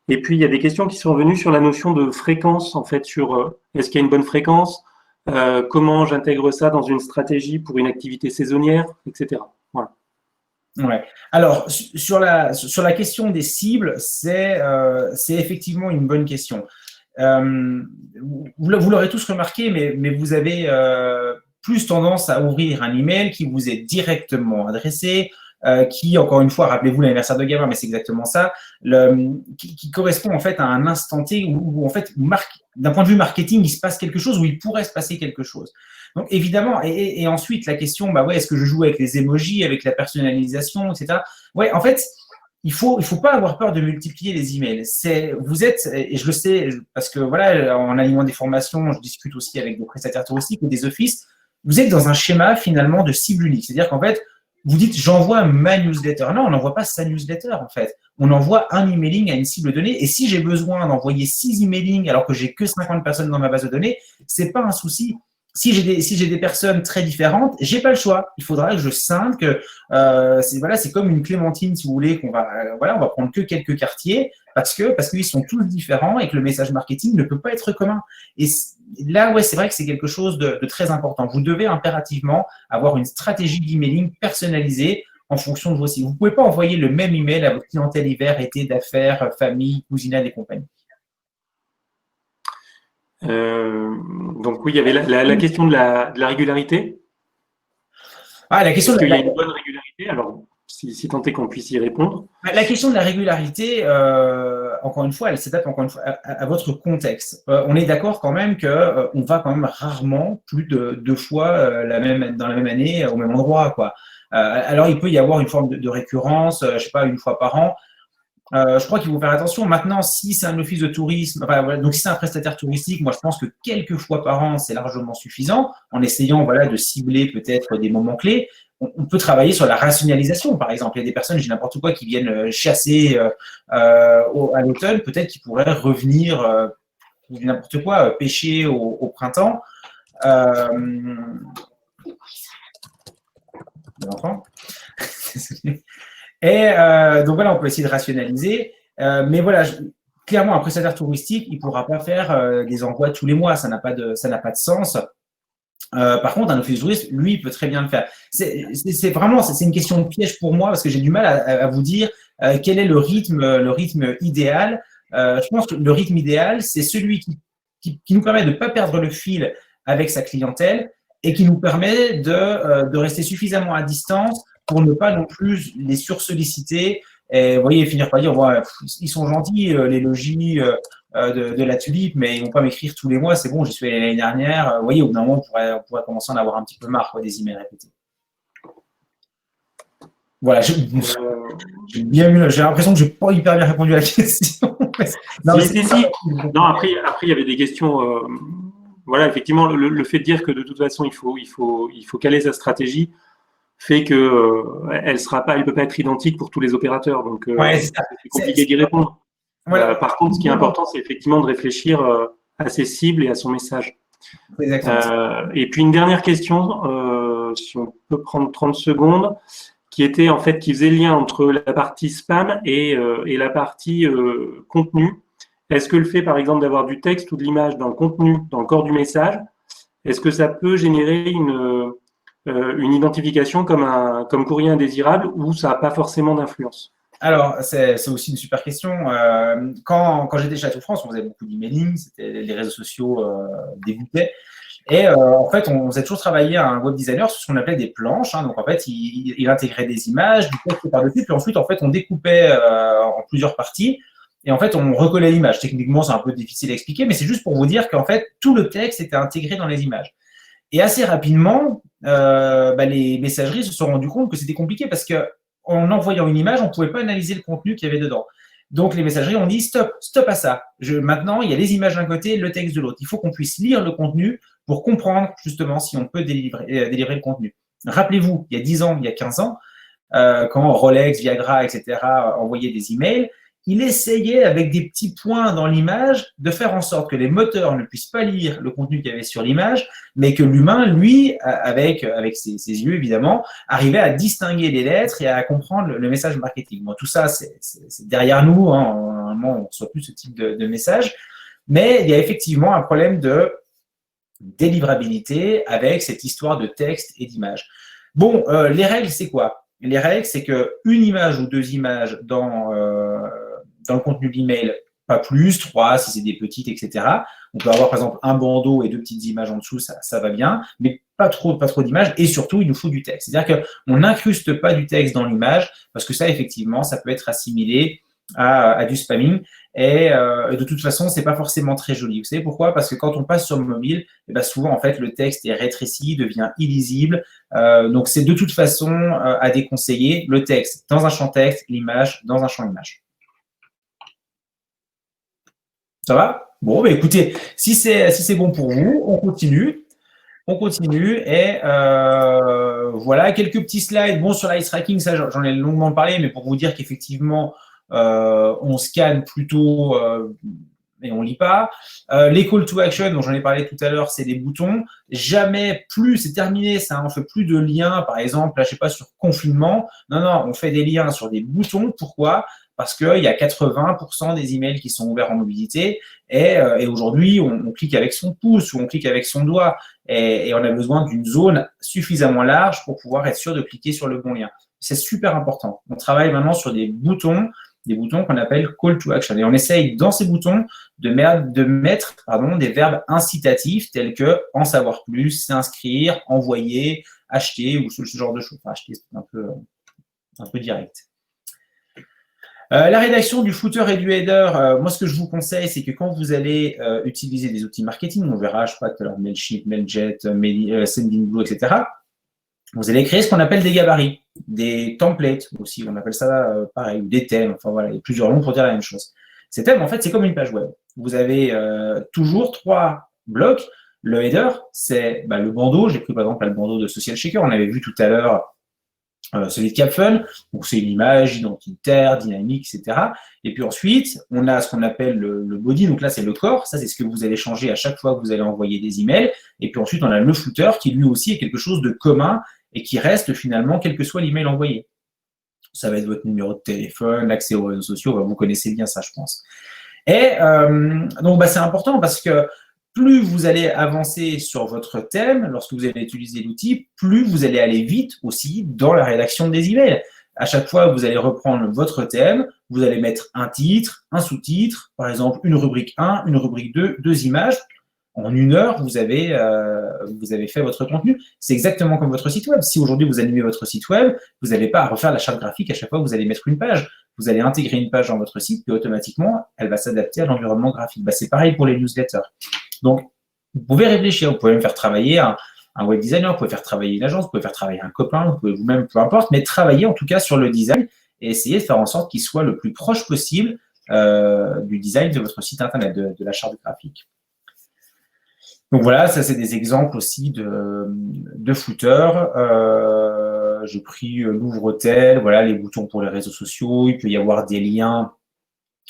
Et puis il y a des questions qui sont venues sur la notion de fréquence en fait sur est-ce qu'il y a une bonne fréquence? Comment j'intègre ça dans une stratégie pour une activité saisonnière, etc. Voilà. Ouais. Alors, sur la question des cibles, c'est effectivement une bonne question. Vous l'aurez tous remarqué, mais vous avez plus tendance à ouvrir un email qui vous est directement adressé, qui, encore une fois, rappelez-vous l'anniversaire de gamin, mais c'est exactement ça, qui correspond en fait à un instant T où en fait, d'un point de vue marketing, il se passe quelque chose, où il pourrait se passer quelque chose. Donc évidemment, et ensuite la question, bah ouais, est-ce que je joue avec les emojis, avec la personnalisation, etc. Ouais, en fait, il faut pas avoir peur de multiplier les emails. Vous êtes, et je le sais, parce que voilà, en animant des formations, je discute aussi avec des prestataires touristiques ou des offices, vous êtes dans un schéma finalement de cible unique. C'est-à-dire qu'en fait, vous dites, j'envoie ma newsletter. Non, on n'envoie pas sa newsletter, en fait. On envoie un emailing à une cible donnée. Et si j'ai besoin d'envoyer 6 emailings alors que j'ai que 50 personnes dans ma base de données, c'est pas un souci. Si j'ai des personnes très différentes, j'ai pas le choix. Il faudra que je scinde que c'est comme une clémentine, si vous voulez, on va prendre que quelques quartiers parce qu'ils sont tous différents et que le message marketing ne peut pas être commun. Et là, ouais, c'est vrai que c'est quelque chose de très important. Vous devez impérativement avoir une stratégie d'emailing personnalisée en fonction de vos cibles. Vous pouvez pas envoyer le même email à votre clientèle hiver, été, d'affaires, famille, cousinat et compagnie. Donc oui, il y avait la question de la régularité. Ah, la question Est-ce qu'il y a une bonne régularité? Alors, si tant est qu'on puisse y répondre. La question de la régularité, encore une fois, elle s'adapte encore une fois à votre contexte. On est d'accord quand même que on va quand même rarement plus de 2 fois dans la même année au même endroit, quoi. Alors il peut y avoir une forme de récurrence, je sais pas, une fois par an. Je crois qu'il faut faire attention. Maintenant, si c'est un office de tourisme, enfin, voilà, donc si c'est un prestataire touristique, moi je pense que quelques fois par an, c'est largement suffisant, en essayant voilà, de cibler peut-être des moments clés. On peut travailler sur la rationalisation, par exemple. Il y a des personnes, j'ai n'importe quoi, qui viennent chasser à l'automne, peut-être qu'ils pourraient revenir, n'importe quoi, pêcher au printemps. Et donc voilà, on peut essayer de rationaliser. Mais voilà, clairement, un prestataire touristique, il ne pourra pas faire des envois tous les mois. Ça n'a pas de sens. Par contre, un office de tourisme, lui, il peut très bien le faire. C'est vraiment, c'est une question de piège pour moi parce que j'ai du mal à vous dire quel est le rythme idéal. Je pense que le rythme idéal, c'est celui qui nous permet de ne pas perdre le fil avec sa clientèle et qui nous permet de rester suffisamment à distance pour ne pas non plus les sursolliciter et, vous voyez, finir par dire, ouais, ils sont gentils, les logis de la Tulipe, mais ils ne vont pas m'écrire tous les mois, c'est bon, j'y suis allé l'année dernière. Vous voyez, au bout d'un moment, on pourrait commencer à en avoir un petit peu marre, quoi, des emails répétés. Voilà, j'ai l'impression que je n'ai pas hyper bien répondu à la question. Non, non, après, il y avait des questions. Voilà, effectivement, le fait de dire que de toute façon, il faut caler sa stratégie fait que elle peut pas être identique pour tous les opérateurs. Donc, c'est compliqué d'y répondre. Voilà. Par contre, ce qui est important, c'est effectivement de réfléchir à ses cibles et à son message. Et puis, une dernière question, si on peut prendre 30 secondes, qui faisait lien entre la partie spam et la partie contenu. Est-ce que le fait, par exemple, d'avoir du texte ou de l'image dans le contenu, dans le corps du message, est-ce que ça peut générer une identification comme courrier indésirable ou ça n'a pas forcément d'influence? Alors, c'est aussi une super question. Quand j'étais chez Atout France, on faisait beaucoup d'emailing, les réseaux sociaux débutaient. Et en fait, on faisait toujours travailler un web designer sur ce qu'on appelait des planches. Donc, en fait, il intégrait des images, du texte par-dessus, puis ensuite, en fait, on découpait en plusieurs parties. Et en fait, on recollait l'image. Techniquement, c'est un peu difficile à expliquer, mais c'est juste pour vous dire qu'en fait, tout le texte était intégré dans les images. Et assez rapidement, les messageries se sont rendues compte que c'était compliqué parce qu'en envoyant une image, on ne pouvait pas analyser le contenu qu'il y avait dedans. Donc, les messageries ont dit stop à ça. Maintenant, il y a les images d'un côté, le texte de l'autre. Il faut qu'on puisse lire le contenu pour comprendre justement si on peut délivrer le contenu. Rappelez-vous, il y a 10 ans, il y a 15 ans, quand Rolex, Viagra, etc. envoyaient des emails, il essayait avec des petits points dans l'image de faire en sorte que les moteurs ne puissent pas lire le contenu qu'il y avait sur l'image, mais que l'humain, lui, avec ses yeux évidemment, arrivait à distinguer les lettres et à comprendre le message marketing. Bon, tout ça, c'est derrière nous, hein, normalement, on ne reçoit plus ce type de message, mais il y a effectivement un problème de délivrabilité avec cette histoire de texte et d'image. Bon, les règles, c'est quoi? Les règles, c'est qu'une image ou 2 images dans le contenu de l'email, pas plus, 3 si c'est des petites, etc. On peut avoir par exemple un bandeau et 2 petites images en dessous, ça va bien, mais pas trop d'images et surtout il nous faut du texte. C'est-à-dire qu'on n'incruste pas du texte dans l'image parce que ça effectivement, ça peut être assimilé à du spamming et de toute façon, c'est pas forcément très joli. Vous savez pourquoi? Parce que quand on passe sur le mobile, souvent en fait le texte est rétréci, devient illisible. Donc c'est de toute façon à déconseiller le texte dans un champ texte, l'image dans un champ image. Ça va? Bon, écoutez, si c'est bon pour vous, on continue. Et voilà, quelques petits slides. Bon, sur l'ice tracking, ça, j'en ai longuement parlé, mais pour vous dire qu'effectivement, on scanne plutôt et on lit pas. Les call to action, dont j'en ai parlé tout à l'heure, c'est des boutons. Jamais plus, c'est terminé, ça, on fait plus de liens, par exemple, là, je sais pas, sur confinement. Non, on fait des liens sur des boutons. Pourquoi? Parce qu'il y a 80% des emails qui sont ouverts en mobilité et aujourd'hui, on clique avec son pouce ou on clique avec son doigt et on a besoin d'une zone suffisamment large pour pouvoir être sûr de cliquer sur le bon lien. C'est super important. On travaille maintenant sur des boutons qu'on appelle call to action. Et on essaye dans ces boutons de mettre des verbes incitatifs tels que en savoir plus, s'inscrire, envoyer, acheter ou ce genre de choses. Enfin, acheter, c'est un peu direct. La rédaction du footer et du header, moi ce que je vous conseille, c'est que quand vous allez utiliser des outils marketing, on verra, je sais pas, tout à l'heure, Mailchimp, Mailjet, Sendinblue, etc., vous allez créer ce qu'on appelle des gabarits, des templates aussi, on appelle ça pareil, ou des thèmes, enfin voilà, il y a plusieurs noms pour dire la même chose. Ces thèmes, en fait, c'est comme une page web. Vous avez toujours 3 blocs. Le header, c'est le bandeau. J'ai pris par exemple le bandeau de Social Shaker, on avait vu tout à l'heure celui de Capfun, donc c'est une image identitaire, dynamique, etc. Et puis ensuite, on a ce qu'on appelle le body, donc là c'est le corps, ça c'est ce que vous allez changer à chaque fois que vous allez envoyer des emails. Et puis ensuite, on a le footer qui lui aussi est quelque chose de commun et qui reste finalement quel que soit l'email envoyé. Ça va être votre numéro de téléphone, l'accès aux réseaux sociaux, vous connaissez bien ça, je pense. Et donc, c'est important parce que plus vous allez avancer sur votre thème, lorsque vous allez utiliser l'outil, plus vous allez aller vite aussi dans la rédaction des emails. À chaque fois, vous allez reprendre votre thème, vous allez mettre un titre, un sous-titre, par exemple une rubrique 1, une rubrique 2, 2 images. En 1 heure, vous avez fait votre contenu. C'est exactement comme votre site web. Si aujourd'hui vous animez votre site web, vous n'avez pas à refaire la charte graphique à chaque fois que vous allez mettre une page. Vous allez intégrer une page dans votre site, puis automatiquement, elle va s'adapter à l'environnement graphique. C'est pareil pour les newsletters. Donc, vous pouvez réfléchir, vous pouvez même faire travailler un web designer, vous pouvez faire travailler une agence, vous pouvez faire travailler un copain, vous pouvez vous-même, peu importe, mais travailler en tout cas sur le design et essayer de faire en sorte qu'il soit le plus proche possible du design de votre site internet, de la charte graphique. Donc voilà, ça c'est des exemples aussi de footers. J'ai pris l'ouvre-tel, voilà, les boutons pour les réseaux sociaux. Il peut y avoir des liens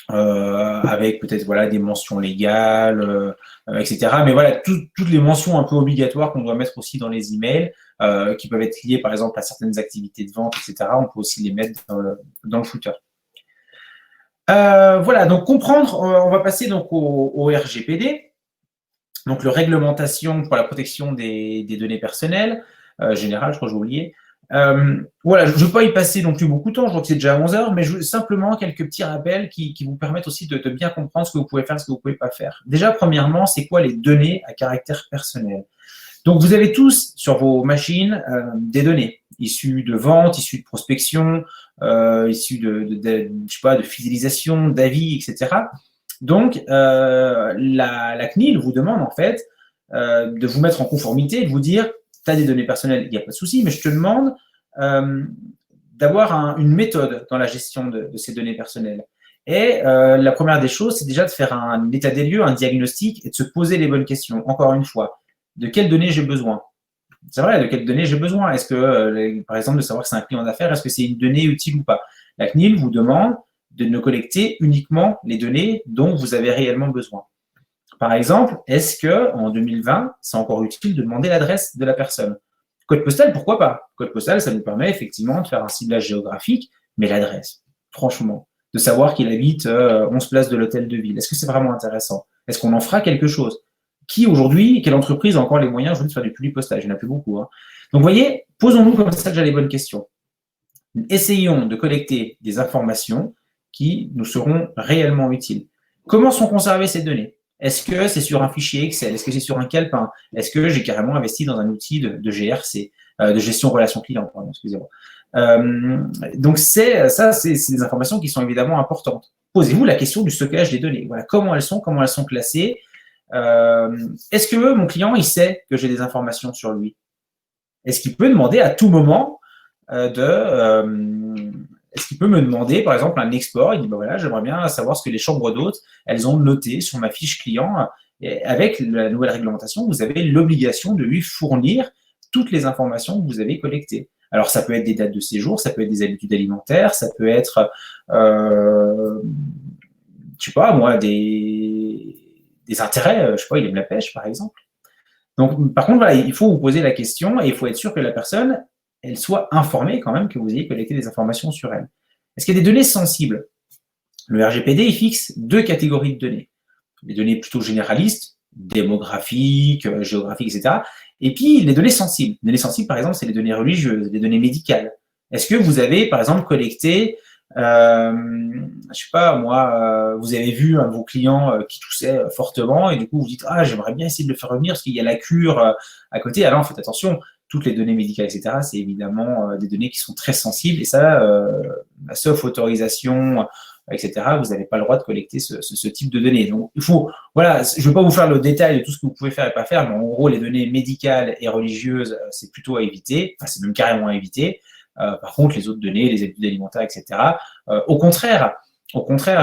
avec peut-être voilà des mentions légales, etc. Mais voilà, toutes les mentions un peu obligatoires qu'on doit mettre aussi dans les emails, qui peuvent être liées par exemple à certaines activités de vente, etc. On peut aussi les mettre dans le footer. Voilà, donc comprendre, on va passer donc au RGPD. Donc, le réglementation pour la protection des données personnelles, générale, je crois que j'ai oublié. Voilà, je ne veux pas y passer non plus beaucoup de temps, je crois que c'est déjà 11 heures, mais simplement quelques petits rappels qui vous permettent aussi de bien comprendre ce que vous pouvez faire, ce que vous ne pouvez pas faire. Déjà, premièrement, c'est quoi les données à caractère personnel? Donc, vous avez tous sur vos machines des données issues de vente, issues de prospection, issues je sais pas, de fidélisation, d'avis, etc. Donc, la CNIL vous demande en fait de vous mettre en conformité et de vous dire, tu as des données personnelles, il n'y a pas de souci, mais je te demande d'avoir une méthode dans la gestion de ces données personnelles. Et la première des choses, c'est déjà de faire un état des lieux, un diagnostic et de se poser les bonnes questions. Encore une fois, de quelles données j'ai besoin? C'est vrai, de quelles données j'ai besoin? Est-ce que, par exemple, de savoir que c'est un client d'affaires, est-ce que c'est une donnée utile ou pas? La CNIL vous demande de ne collecter uniquement les données dont vous avez réellement besoin. Par exemple, est-ce qu'en 2020, c'est encore utile de demander l'adresse de la personne? Code postal, pourquoi pas? Code postal, ça nous permet effectivement de faire un ciblage géographique, mais l'adresse, franchement, de savoir qu'il habite 11 places de l'hôtel de ville, est-ce que c'est vraiment intéressant? Est-ce qu'on en fera quelque chose? Qui aujourd'hui, quelle entreprise a encore les moyens aujourd'hui de faire du public postage? Il n'y en a plus beaucoup. Donc, vous voyez, posons-nous comme ça déjà les bonnes questions. Essayons de collecter des informations qui nous seront réellement utiles. Comment sont conservées ces données? Est-ce que c'est sur un fichier Excel? Est-ce que c'est sur un calepin? Est-ce que j'ai carrément investi dans un outil de GRC, de gestion relation client, pardon, excusez-moi. Donc, c'est des informations qui sont évidemment importantes. Posez-vous la question du stockage des données. Voilà, comment elles sont classées. Est-ce que mon client, il sait que j'ai des informations sur lui? Est-ce qu'il peut demander à tout moment est-ce qu'il peut me demander, par exemple, un export? Il dit, voilà, j'aimerais bien savoir ce que les chambres d'hôtes, elles ont noté sur ma fiche client. Et avec la nouvelle réglementation, vous avez l'obligation de lui fournir toutes les informations que vous avez collectées. Alors, ça peut être des dates de séjour, ça peut être des habitudes alimentaires, ça peut être, je sais pas, moi, des intérêts, je sais pas, il aime la pêche, par exemple. Donc, par contre, voilà, il faut vous poser la question et il faut être sûr que la personne, elle soit informée quand même que vous ayez collecté des informations sur elle. Est-ce qu'il y a des données sensibles? Le RGPD, il fixe 2 catégories de données. Les données plutôt généralistes, démographiques, géographiques, etc. Et puis, les données sensibles. Les données sensibles, par exemple, c'est les données religieuses, les données médicales. Est-ce que vous avez, par exemple, collecté, je sais pas, moi, vous avez vu un de vos clients qui toussait fortement et du coup, vous dites, ah, j'aimerais bien essayer de le faire revenir parce qu'il y a la cure à côté. Alors, faites attention. Toutes les données médicales, etc., c'est évidemment des données qui sont très sensibles et ça, sauf autorisation, etc., vous n'avez pas le droit de collecter ce type de données. Donc, il faut, voilà, je ne vais pas vous faire le détail de tout ce que vous pouvez faire et pas faire, mais en gros, les données médicales et religieuses, c'est plutôt à éviter, enfin, c'est même carrément à éviter. Par contre, les autres données, les habitudes alimentaires, etc., au contraire,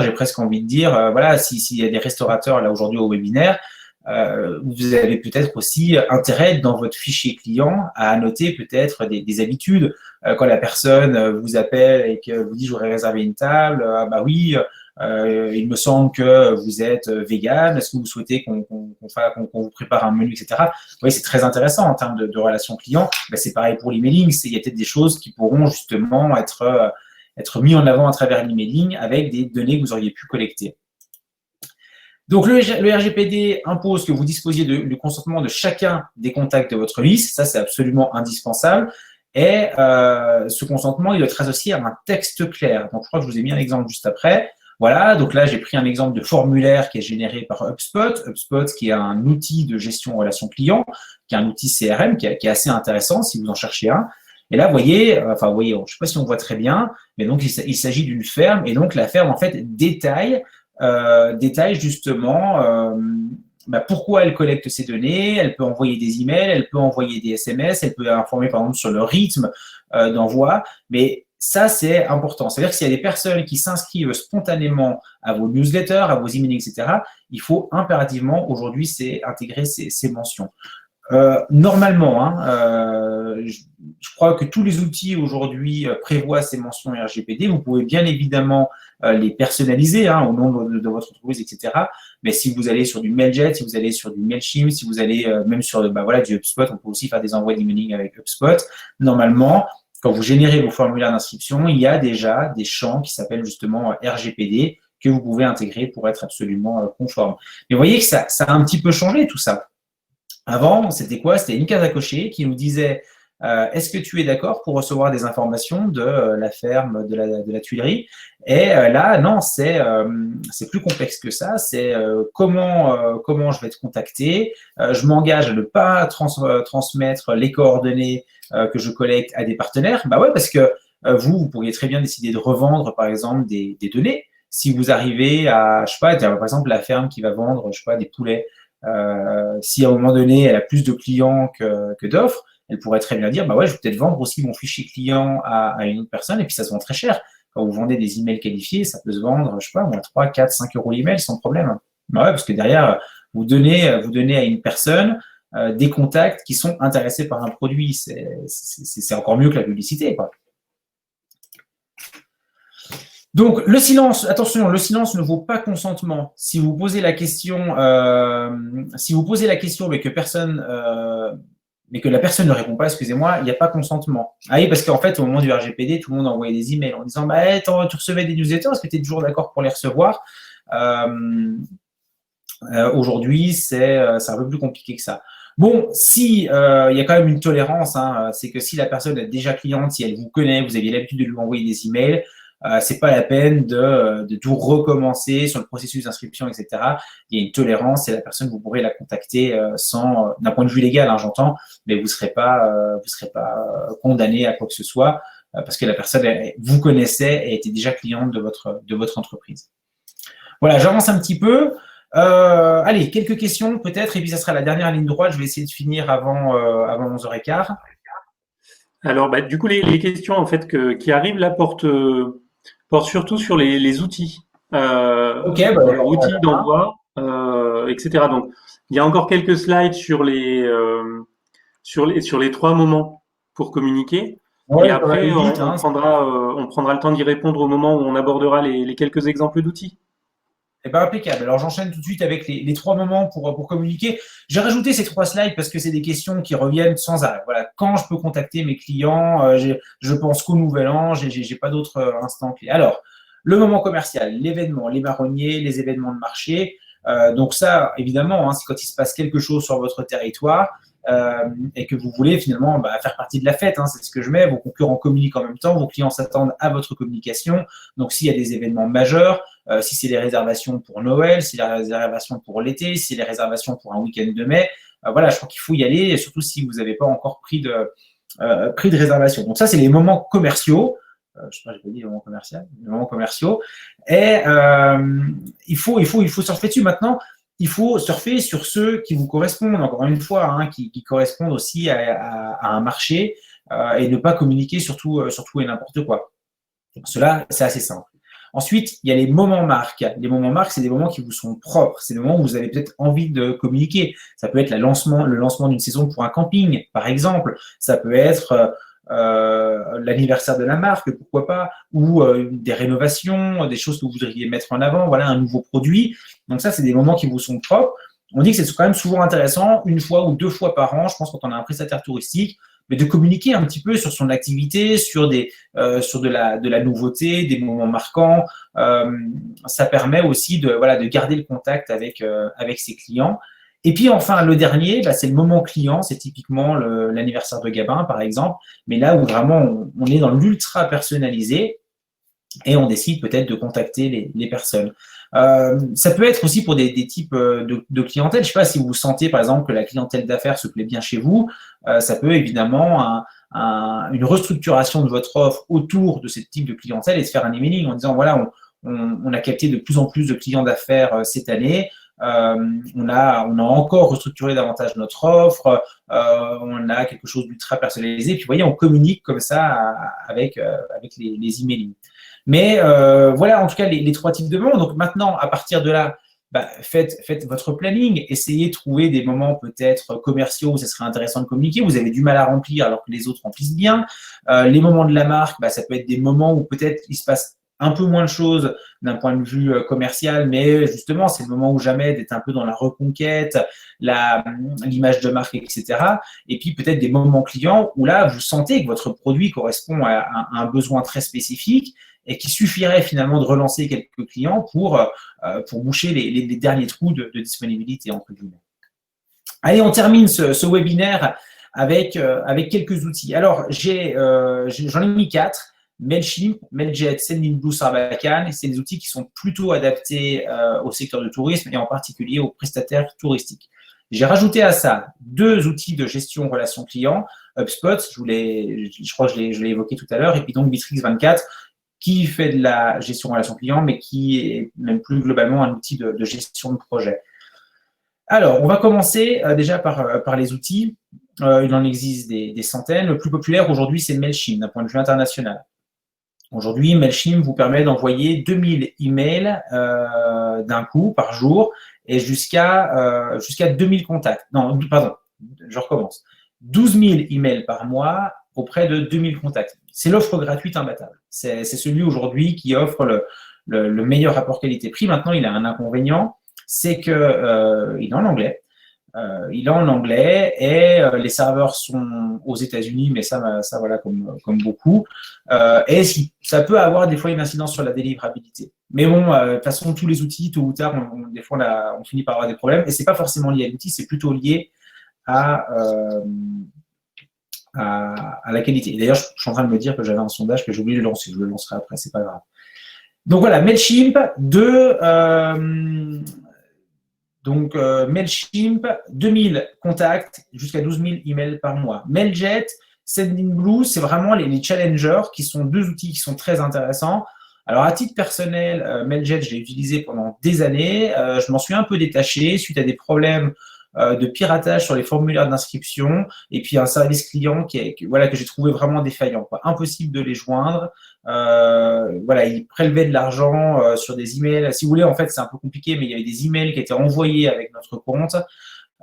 j'ai presque envie de dire, voilà, s'il y a des restaurateurs là aujourd'hui au webinaire, vous avez peut-être aussi intérêt dans votre fichier client à annoter peut-être des habitudes. Quand la personne vous appelle et que vous dit j'aurais réservé une table, ah bah oui, il me semble que vous êtes vegan, est-ce que vous souhaitez qu'on vous prépare un menu, etc. Vous voyez, c'est très intéressant en termes de relations clients. Ben, c'est pareil pour l'emailing, il y a peut-être des choses qui pourront justement être mis en avant à travers l'emailing avec des données que vous auriez pu collecter. Donc, le RGPD impose que vous disposiez du consentement de chacun des contacts de votre liste. Ça, c'est absolument indispensable. Et ce consentement, il doit être associé à un texte clair. Donc, je crois que je vous ai mis un exemple juste après. Voilà, donc là, j'ai pris un exemple de formulaire qui est généré par HubSpot. HubSpot, qui est un outil de gestion en relation client, qui est un outil CRM qui est assez intéressant si vous en cherchez un. Et là, vous voyez, je ne sais pas si on voit très bien, mais donc il s'agit d'une ferme. Et donc, la ferme, en fait, détaille justement pourquoi elle collecte ces données. Elle peut envoyer des emails, elle peut envoyer des SMS, elle peut informer, par exemple, sur le rythme d'envoi. Mais ça, c'est important. C'est-à-dire que s'il y a des personnes qui s'inscrivent spontanément à vos newsletters, à vos emails, etc., il faut impérativement, aujourd'hui, intégrer ces mentions. Normalement, je crois que tous les outils aujourd'hui prévoient ces mentions RGPD. Vous pouvez bien évidemment les personnaliser au nom de votre entreprise, etc. Mais si vous allez sur du Mailjet, si vous allez sur du Mailchimp, si vous allez même sur du HubSpot, on peut aussi faire des envois d'emailing avec HubSpot. Normalement, quand vous générez vos formulaires d'inscription, il y a déjà des champs qui s'appellent justement RGPD que vous pouvez intégrer pour être absolument conforme. Mais vous voyez que ça a un petit peu changé tout ça. Avant, c'était quoi? C'était une case à cocher qui nous disait est-ce que tu es d'accord pour recevoir des informations de la ferme de la Tuilerie? Et là, non, c'est plus complexe que ça. C'est comment je vais te contacter. Je m'engage à ne pas transmettre les coordonnées que je collecte à des partenaires. Bah ouais, parce que vous pourriez très bien décider de revendre, par exemple, des données. Si vous arrivez à, je sais pas, par exemple, la ferme qui va vendre, je sais pas, des poulets. Si à un moment donné, elle a plus de clients que d'offres, elle pourrait très bien dire, bah ouais, je vais peut-être vendre aussi mon fichier client à une autre personne, et puis ça se vend très cher. Quand vous vendez des emails qualifiés, ça peut se vendre, je sais pas, moins 3, 4, 5 euros l'email sans problème. Bah ouais, parce que derrière, vous donnez à une personne des contacts qui sont intéressés par un produit. C'est encore mieux que la publicité, quoi. Donc, le silence, attention, le silence ne vaut pas consentement. Si vous posez la question, mais que la personne ne répond pas, excusez-moi, il n'y a pas consentement. Ah oui, parce qu'en fait, au moment du RGPD, tout le monde envoyait des emails en disant, attends, tu recevais des newsletters, est-ce que tu es toujours d'accord pour les recevoir? Aujourd'hui, c'est un peu plus compliqué que ça. Bon, si il y a quand même une tolérance, c'est que si la personne est déjà cliente, si elle vous connaît, vous aviez l'habitude de lui envoyer des emails, c'est pas la peine de tout recommencer sur le processus d'inscription, etc. Il y a une tolérance et la personne, vous pourrez la contacter sans, d'un point de vue légal, j'entends, mais vous serez pas condamné à quoi que ce soit parce que la personne vous connaissait et était déjà cliente de votre entreprise. Voilà, j'avance un petit peu. Allez, quelques questions peut-être, et puis ça sera la dernière ligne droite. Je vais essayer de finir avant 11h15. Alors, du coup, les questions en fait qui arrivent là portent surtout sur les outils, outils d'envoi, etc. Donc, il y a encore quelques slides sur les 3 moments pour communiquer. Ouais, et après, on prendra le temps d'y répondre au moment où on abordera les quelques exemples d'outils. Eh ben, impeccable. Alors, j'enchaîne tout de suite avec les 3 moments pour communiquer. J'ai rajouté ces 3 slides parce que c'est des questions qui reviennent sans arrêt. Voilà, quand je peux contacter mes clients, je pense qu'au Nouvel An, j'ai pas d'autres instants clés. Alors, le moment commercial, l'événement, les marronniers, les événements de marché. Donc ça, évidemment, c'est quand il se passe quelque chose sur votre territoire et que vous voulez finalement faire partie de la fête. C'est ce que je mets. Vos concurrents communiquent en même temps, vos clients s'attendent à votre communication. Donc, s'il y a des événements majeurs, si c'est les réservations pour Noël, si c'est les réservations pour l'été, si c'est les réservations pour un week-end de mai, voilà, je crois qu'il faut y aller, et surtout si vous n'avez pas encore pris de réservation. Donc ça, c'est les moments commerciaux. Je sais pas, j'ai pas dit les moments commerciaux. Et il faut surfer dessus. Maintenant, il faut surfer sur ceux qui vous correspondent, encore une fois, qui correspondent aussi à un marché et ne pas communiquer sur tout et n'importe quoi. Cela, c'est assez simple. Ensuite, il y a les moments marques. Les moments marques, c'est des moments qui vous sont propres. C'est des moments où vous avez peut-être envie de communiquer. Ça peut être le lancement d'une saison pour un camping, par exemple. Ça peut être l'anniversaire de la marque, pourquoi pas, ou des rénovations, des choses que vous voudriez mettre en avant, voilà, un nouveau produit. Donc ça, c'est des moments qui vous sont propres. On dit que c'est quand même souvent intéressant, 1 fois ou 2 fois par an, je pense, quand on a un prestataire touristique, mais de communiquer un petit peu sur son activité, sur de la nouveauté, des moments marquants. Ça permet aussi de garder le contact avec ses clients. Et puis enfin, le dernier, c'est le moment client, c'est typiquement l'anniversaire de Gabin, par exemple, mais là où vraiment on est dans l'ultra personnalisé et on décide peut-être de contacter les personnes. Ça peut être aussi pour des types de clientèle. Je ne sais pas si vous sentez, par exemple, que la clientèle d'affaires se plaît bien chez vous. Ça peut évidemment une restructuration de votre offre autour de ce type de clientèle et de faire un emailing en disant, voilà, on a capté de plus en plus de clients d'affaires cette année. On a encore restructuré davantage notre offre, on a quelque chose d'ultra personnalisé. Puis, vous voyez, on communique comme ça avec les emailing. Mais voilà, en tout cas, les trois types de moments. Donc maintenant, à partir de là, faites votre planning, essayez de trouver des moments peut-être commerciaux où ça serait intéressant de communiquer. Vous avez du mal à remplir alors que les autres remplissent bien. Les moments de la marque, ça peut être des moments où peut-être il se passe un peu moins de choses d'un point de vue commercial, mais justement, c'est le moment où jamais d'être un peu dans la reconquête, l'image de marque, etc. Et puis peut-être des moments clients où là, vous sentez que votre produit correspond à un besoin très spécifique et qu'il suffirait finalement de relancer quelques clients pour boucher les derniers trous de disponibilité, entre guillemets. Allez, on termine ce webinaire avec quelques outils. Alors, j'en ai mis 4. Mailchimp, Mailjet, Sendinblue, Sarbacane, c'est des outils qui sont plutôt adaptés au secteur du tourisme et en particulier aux prestataires touristiques. J'ai rajouté à ça 2 outils de gestion relation client, HubSpot, je crois que je l'ai évoqué tout à l'heure, et puis donc Bitrix 24, qui fait de la gestion relation client, mais qui est même plus globalement un outil de gestion de projet. Alors, on va commencer déjà par les outils. Il en existe des centaines. Le plus populaire aujourd'hui, c'est Mailchimp, d'un point de vue international. Aujourd'hui, Mailchimp vous permet d'envoyer 2000 emails d'un coup par jour et jusqu'à 2000 contacts. Non, pardon, je recommence. 12 000 emails par mois auprès de 2000 contacts. C'est l'offre gratuite imbattable. C'est celui aujourd'hui qui offre le meilleur rapport qualité-prix. Maintenant, il a un inconvénient, c'est qu'il est en anglais. Il est en anglais et les serveurs sont aux États-Unis, mais ça voilà, comme beaucoup. Et ça peut avoir des fois une incidence sur la délivrabilité. Mais bon, de toute façon, tous les outils, tôt ou tard, des fois, on finit par avoir des problèmes. Et c'est pas forcément lié à l'outil, c'est plutôt lié à la qualité. D'ailleurs, je suis en train de me dire que j'avais un sondage que j'ai oublié de lancer. Je le lancerai après, c'est pas grave. Donc voilà, Mailchimp, Mailchimp, 2000 contacts jusqu'à 12 000 emails par mois. Mailjet, Sendinblue, c'est vraiment les challengers qui sont 2 outils qui sont très intéressants. Alors, à titre personnel, Mailjet, je l'ai utilisé pendant des années. Je m'en suis un peu détaché suite à des problèmes de piratage sur les formulaires d'inscription et puis un service client que j'ai trouvé vraiment défaillant, quoi. Impossible de les joindre. Ils prélevaient de l'argent sur des emails. Si vous voulez, en fait, c'est un peu compliqué, mais il y avait des emails qui étaient envoyés avec notre compte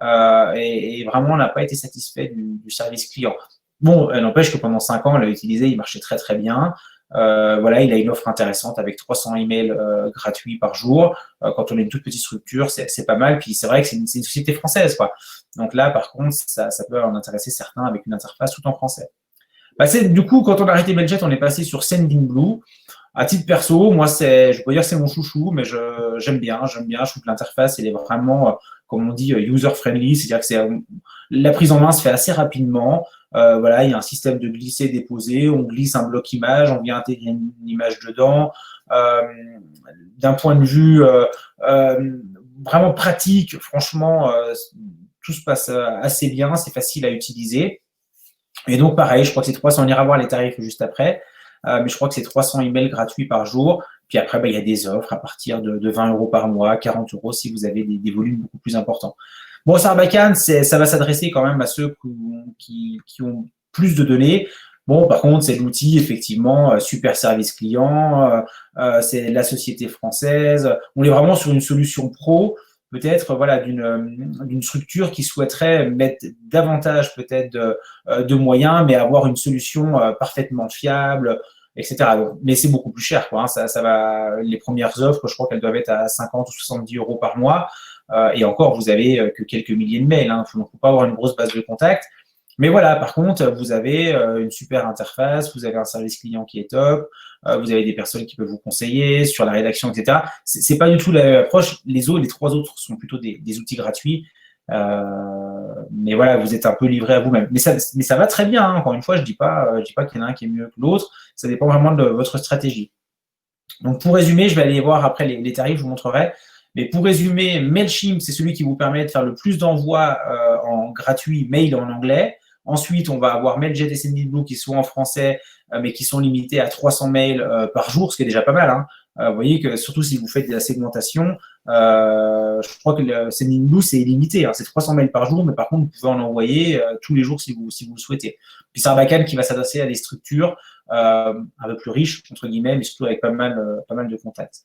et vraiment, on n'a pas été satisfait du service client. Bon, n'empêche que pendant 5 ans, on l'a utilisé, il marchait très, très bien. Il a une offre intéressante avec 300 emails gratuits par jour. Quand on est une toute petite structure, c'est pas mal. Puis c'est vrai que c'est une société française, quoi. Donc là, par contre, ça peut en intéresser certains avec une interface tout en français. Du coup, quand on a arrêté Mailjet, on est passé sur Sendinblue. À titre perso, moi, je peux dire c'est mon chouchou, mais j'aime bien. Je trouve que l'interface, elle est vraiment, comme on dit, user-friendly. C'est-à-dire que la prise en main se fait assez rapidement. Il y a un système de glisser-déposer. On glisse un bloc image, on vient intégrer une image dedans. D'un point de vue vraiment pratique, franchement, tout se passe assez bien. C'est facile à utiliser. Et donc, pareil, je crois que c'est 300. On ira voir les tarifs juste après. Mais je crois que c'est 300 emails gratuits par jour. Puis après, il y a des offres à partir de 20 € par mois, 40 € si vous avez des volumes beaucoup plus importants. Bon, Sarbacane, ça va s'adresser quand même à ceux qui ont plus de données. Bon, par contre, c'est l'outil, effectivement, super service client, c'est la société française. On est vraiment sur une solution pro, peut-être d'une structure qui souhaiterait mettre davantage peut-être de moyens, mais avoir une solution parfaitement fiable, etc. Mais c'est beaucoup plus cher, quoi, hein. Ça va, les premières offres, je crois qu'elles doivent être à 50 ou 70 € par mois. Et encore, vous avez que quelques milliers de mails. Il ne faut pas avoir une grosse base de contacts. Mais voilà, par contre, vous avez une super interface, vous avez un service client qui est top, vous avez des personnes qui peuvent vous conseiller sur la rédaction, etc. C'est pas du tout la même approche. Les trois autres sont plutôt des outils gratuits. Mais voilà, vous êtes un peu livré à vous-même. Mais ça va très bien. Hein. Encore une fois, je dis pas qu'il y en a un qui est mieux que l'autre. Ça dépend vraiment de votre stratégie. Donc, pour résumer, je vais aller voir après les tarifs, je vous montrerai. Mais pour résumer, Mailchimp, c'est celui qui vous permet de faire le plus d'envois en gratuit, mail en anglais. Ensuite, on va avoir Mailjet et Sendinblue qui sont en français, mais qui sont limités à 300 mails par jour, ce qui est déjà pas mal. Hein. Vous voyez que surtout si vous faites de la segmentation, je crois que Sendinblue, c'est illimité. Hein. C'est 300 mails par jour, mais par contre, vous pouvez en envoyer tous les jours si vous le souhaitez. Puis Sarbacane qui va s'adresser à des structures un peu plus riches, entre guillemets, mais surtout avec pas mal de contacts.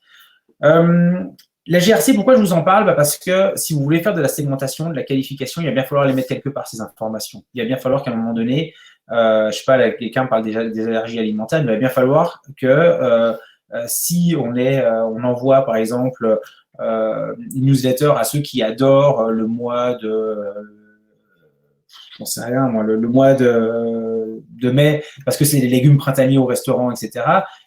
La GRC, pourquoi je vous en parle? Parce que si vous voulez faire de la segmentation, de la qualification, il va bien falloir les mettre quelque part, ces informations. Il va bien falloir qu'à un moment donné, je sais pas, quelqu'un parle déjà des allergies alimentaires, il va bien falloir que si on envoie, par exemple, une newsletter à ceux qui adorent le mois de... j'en sais rien, moi, le mois de mai, parce que c'est les légumes printaniers au restaurant, etc.,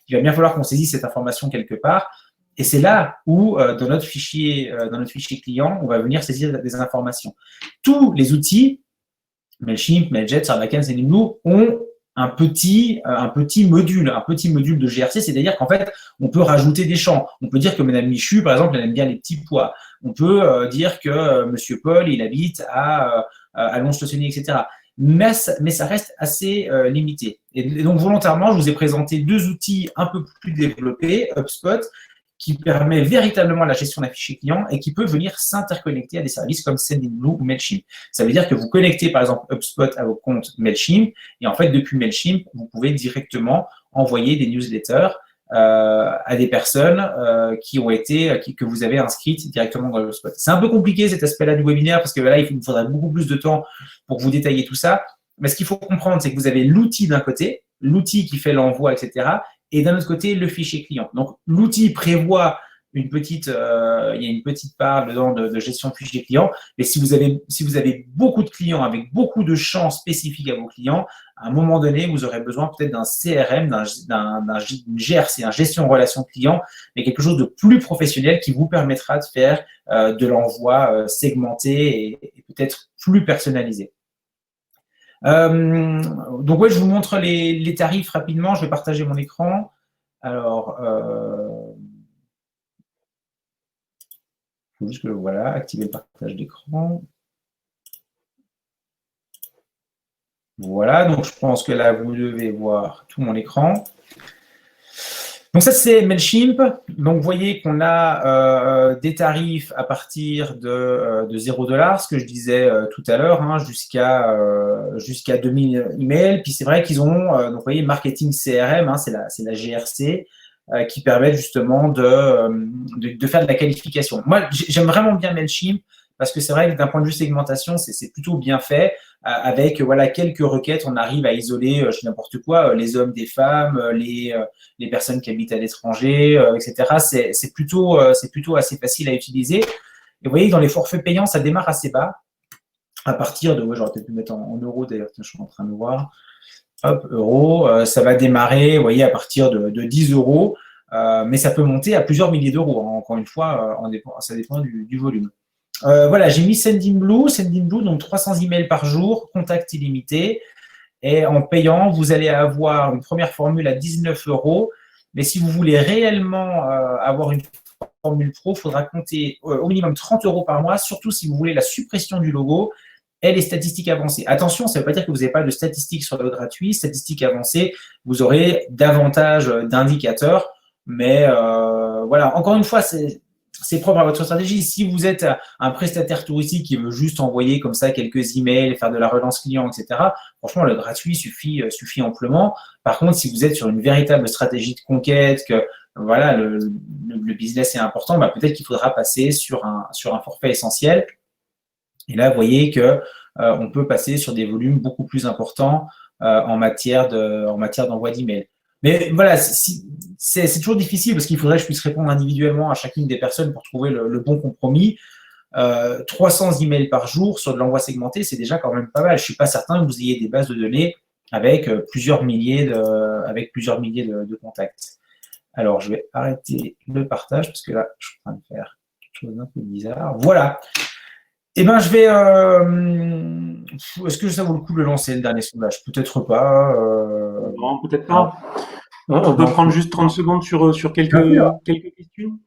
il va bien falloir qu'on saisisse cette information quelque part. Et c'est là où, dans notre fichier client, on va venir saisir des informations. Tous les outils, Mailchimp, Mailjet, Sarbacane, Sendinblue, ont un petit module de GRC, c'est-à-dire qu'en fait, on peut rajouter des champs. On peut dire que Madame Michu, par exemple, elle aime bien les petits pois. On peut dire que Monsieur Paul, il habite à Lons-le-Saunier, etc. Mais ça reste assez limité. Et donc, volontairement, je vous ai présenté deux outils un peu plus développés, HubSpot, qui permet véritablement la gestion d'un fichier client et qui peut venir s'interconnecter à des services comme Sendinblue ou Mailchimp. Ça veut dire que vous connectez par exemple HubSpot à vos comptes Mailchimp et en fait depuis Mailchimp, vous pouvez directement envoyer des newsletters à des personnes que vous avez inscrites directement dans HubSpot. C'est un peu compliqué cet aspect-là du webinaire parce que là, il vous faudra beaucoup plus de temps pour vous détailler tout ça. Mais ce qu'il faut comprendre, c'est que vous avez l'outil d'un côté, l'outil qui fait l'envoi, etc., et d'un autre côté, le fichier client. Donc, l'outil prévoit il y a une petite part dedans de gestion de fichier client. Mais si vous avez beaucoup de clients avec beaucoup de champs spécifiques à vos clients, à un moment donné, vous aurez besoin peut-être d'un CRM, d'une GRC, une gestion de relation client, mais quelque chose de plus professionnel qui vous permettra de faire de l'envoi segmenté et peut-être plus personnalisé. Donc ouais, je vous montre les tarifs rapidement. Je vais partager mon écran. Alors, il faut juste que voilà, activer le partage d'écran. Voilà, donc je pense que là, vous devez voir tout mon écran. Donc ça, c'est Mailchimp. Donc, vous voyez qu'on a des tarifs à partir de $0, ce que je disais tout à l'heure, hein, jusqu'à 2000 emails. Puis c'est vrai qu'ils ont, donc vous voyez, marketing CRM, hein, c'est la GRC, qui permet justement de faire de la qualification. Moi, j'aime vraiment bien Mailchimp parce que c'est vrai que d'un point de vue segmentation, c'est plutôt bien fait. Avec voilà quelques requêtes, on arrive à isoler je sais n'importe quoi, les hommes des femmes, les personnes qui habitent à l'étranger, etc. C'est plutôt assez facile à utiliser. Et vous voyez, dans les forfaits payants, ça démarre assez bas. À partir de, j'aurais peut-être pu mettre en euros d'ailleurs, je suis en train de voir. Hop, euros, ça va démarrer, vous voyez, à partir de 10 euros, mais ça peut monter à plusieurs milliers d'euros. Hein, encore une fois, ça dépend du volume. Voilà, j'ai mis Sendinblue, donc 300 emails par jour, contact illimité. Et en payant, vous allez avoir une première formule à 19 euros. Mais si vous voulez réellement avoir une formule pro, il faudra compter au minimum 30 euros par mois, surtout si vous voulez la suppression du logo et les statistiques avancées. Attention, ça ne veut pas dire que vous n'avez pas de statistiques sur le gratuit. Statistiques avancées, vous aurez davantage d'indicateurs. Mais voilà, encore une fois, c'est propre à votre stratégie. Si vous êtes un prestataire touristique qui veut juste envoyer comme ça quelques emails, faire de la relance client, etc., franchement, le gratuit suffit amplement. Par contre, si vous êtes sur une véritable stratégie de conquête, que voilà, le business est important, bah, peut-être qu'il faudra passer sur un forfait essentiel. Et là, vous voyez que on peut passer sur des volumes beaucoup plus importants en matière d'envoi d'emails. Mais voilà, c'est toujours difficile parce qu'il faudrait que je puisse répondre individuellement à chacune des personnes pour trouver le bon compromis. 300 emails par jour sur de l'envoi segmenté, c'est déjà quand même pas mal. Je ne suis pas certain que vous ayez des bases de données avec plusieurs milliers de contacts. Alors, je vais arrêter le partage parce que là, je suis en train de faire quelque chose d'un peu bizarre. Voilà. Eh bien, je vais… Est-ce que ça vaut le coup de lancer le dernier sondage? Peut-être pas. Non, peut-être pas. On peut prendre juste 30 secondes sur quelques questions.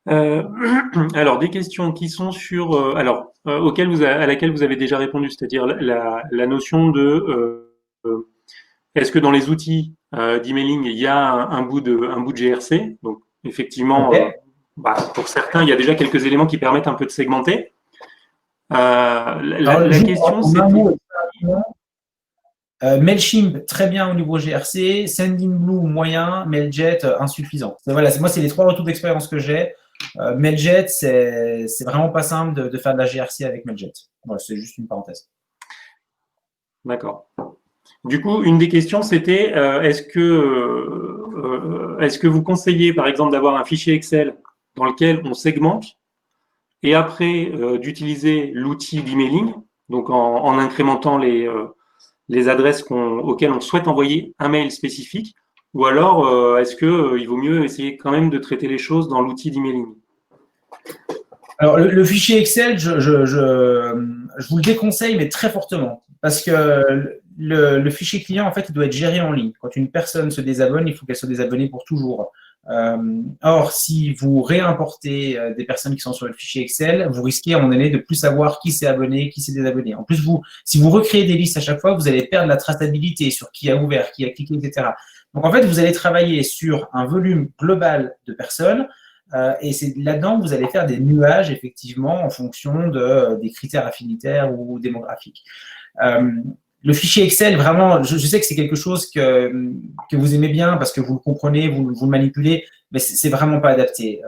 Alors, des questions qui sont sur… à laquelle vous avez déjà répondu, c'est-à-dire la notion de… est-ce que dans les outils d'emailing, il y a un bout de GRC? Donc, effectivement, Okay. Pour certains, il y a déjà quelques éléments qui permettent un peu de segmenter. La question, c'est… Mailchimp, très bien au niveau GRC. Sendinblue, moyen. Mailjet, insuffisant. Voilà, moi, c'est les 3 retours d'expérience que j'ai. Mailjet, c'est vraiment pas simple de faire de la GRC avec Mailjet. Voilà, c'est juste une parenthèse. D'accord. Du coup, une des questions, c'était est-ce que vous conseillez, par exemple, d'avoir un fichier Excel dans lequel on segmente et après d'utiliser l'outil d'emailing, donc en incrémentant les adresses auxquelles on souhaite envoyer un mail spécifique, ou alors est-ce qu'il vaut mieux essayer quand même de traiter les choses dans l'outil d'emailing? Alors, le fichier Excel, je vous le déconseille, mais très fortement. Parce que le fichier client, en fait, il doit être géré en ligne. Quand une personne se désabonne, il faut qu'elle soit désabonnée pour toujours. Or, si vous réimportez des personnes qui sont sur le fichier Excel, vous risquez à un moment donné de plus savoir qui s'est abonné, qui s'est désabonné. En plus, si vous recréez des listes à chaque fois, vous allez perdre la traçabilité sur qui a ouvert, qui a cliqué, etc. Donc, en fait, vous allez travailler sur un volume global de personnes. Et c'est là-dedans que vous allez faire des nuages, effectivement, en fonction des critères affinitaires ou démographiques. Le fichier Excel, vraiment, je sais que c'est quelque chose que vous aimez bien parce que vous le comprenez, vous le manipulez, mais c'est vraiment pas adapté.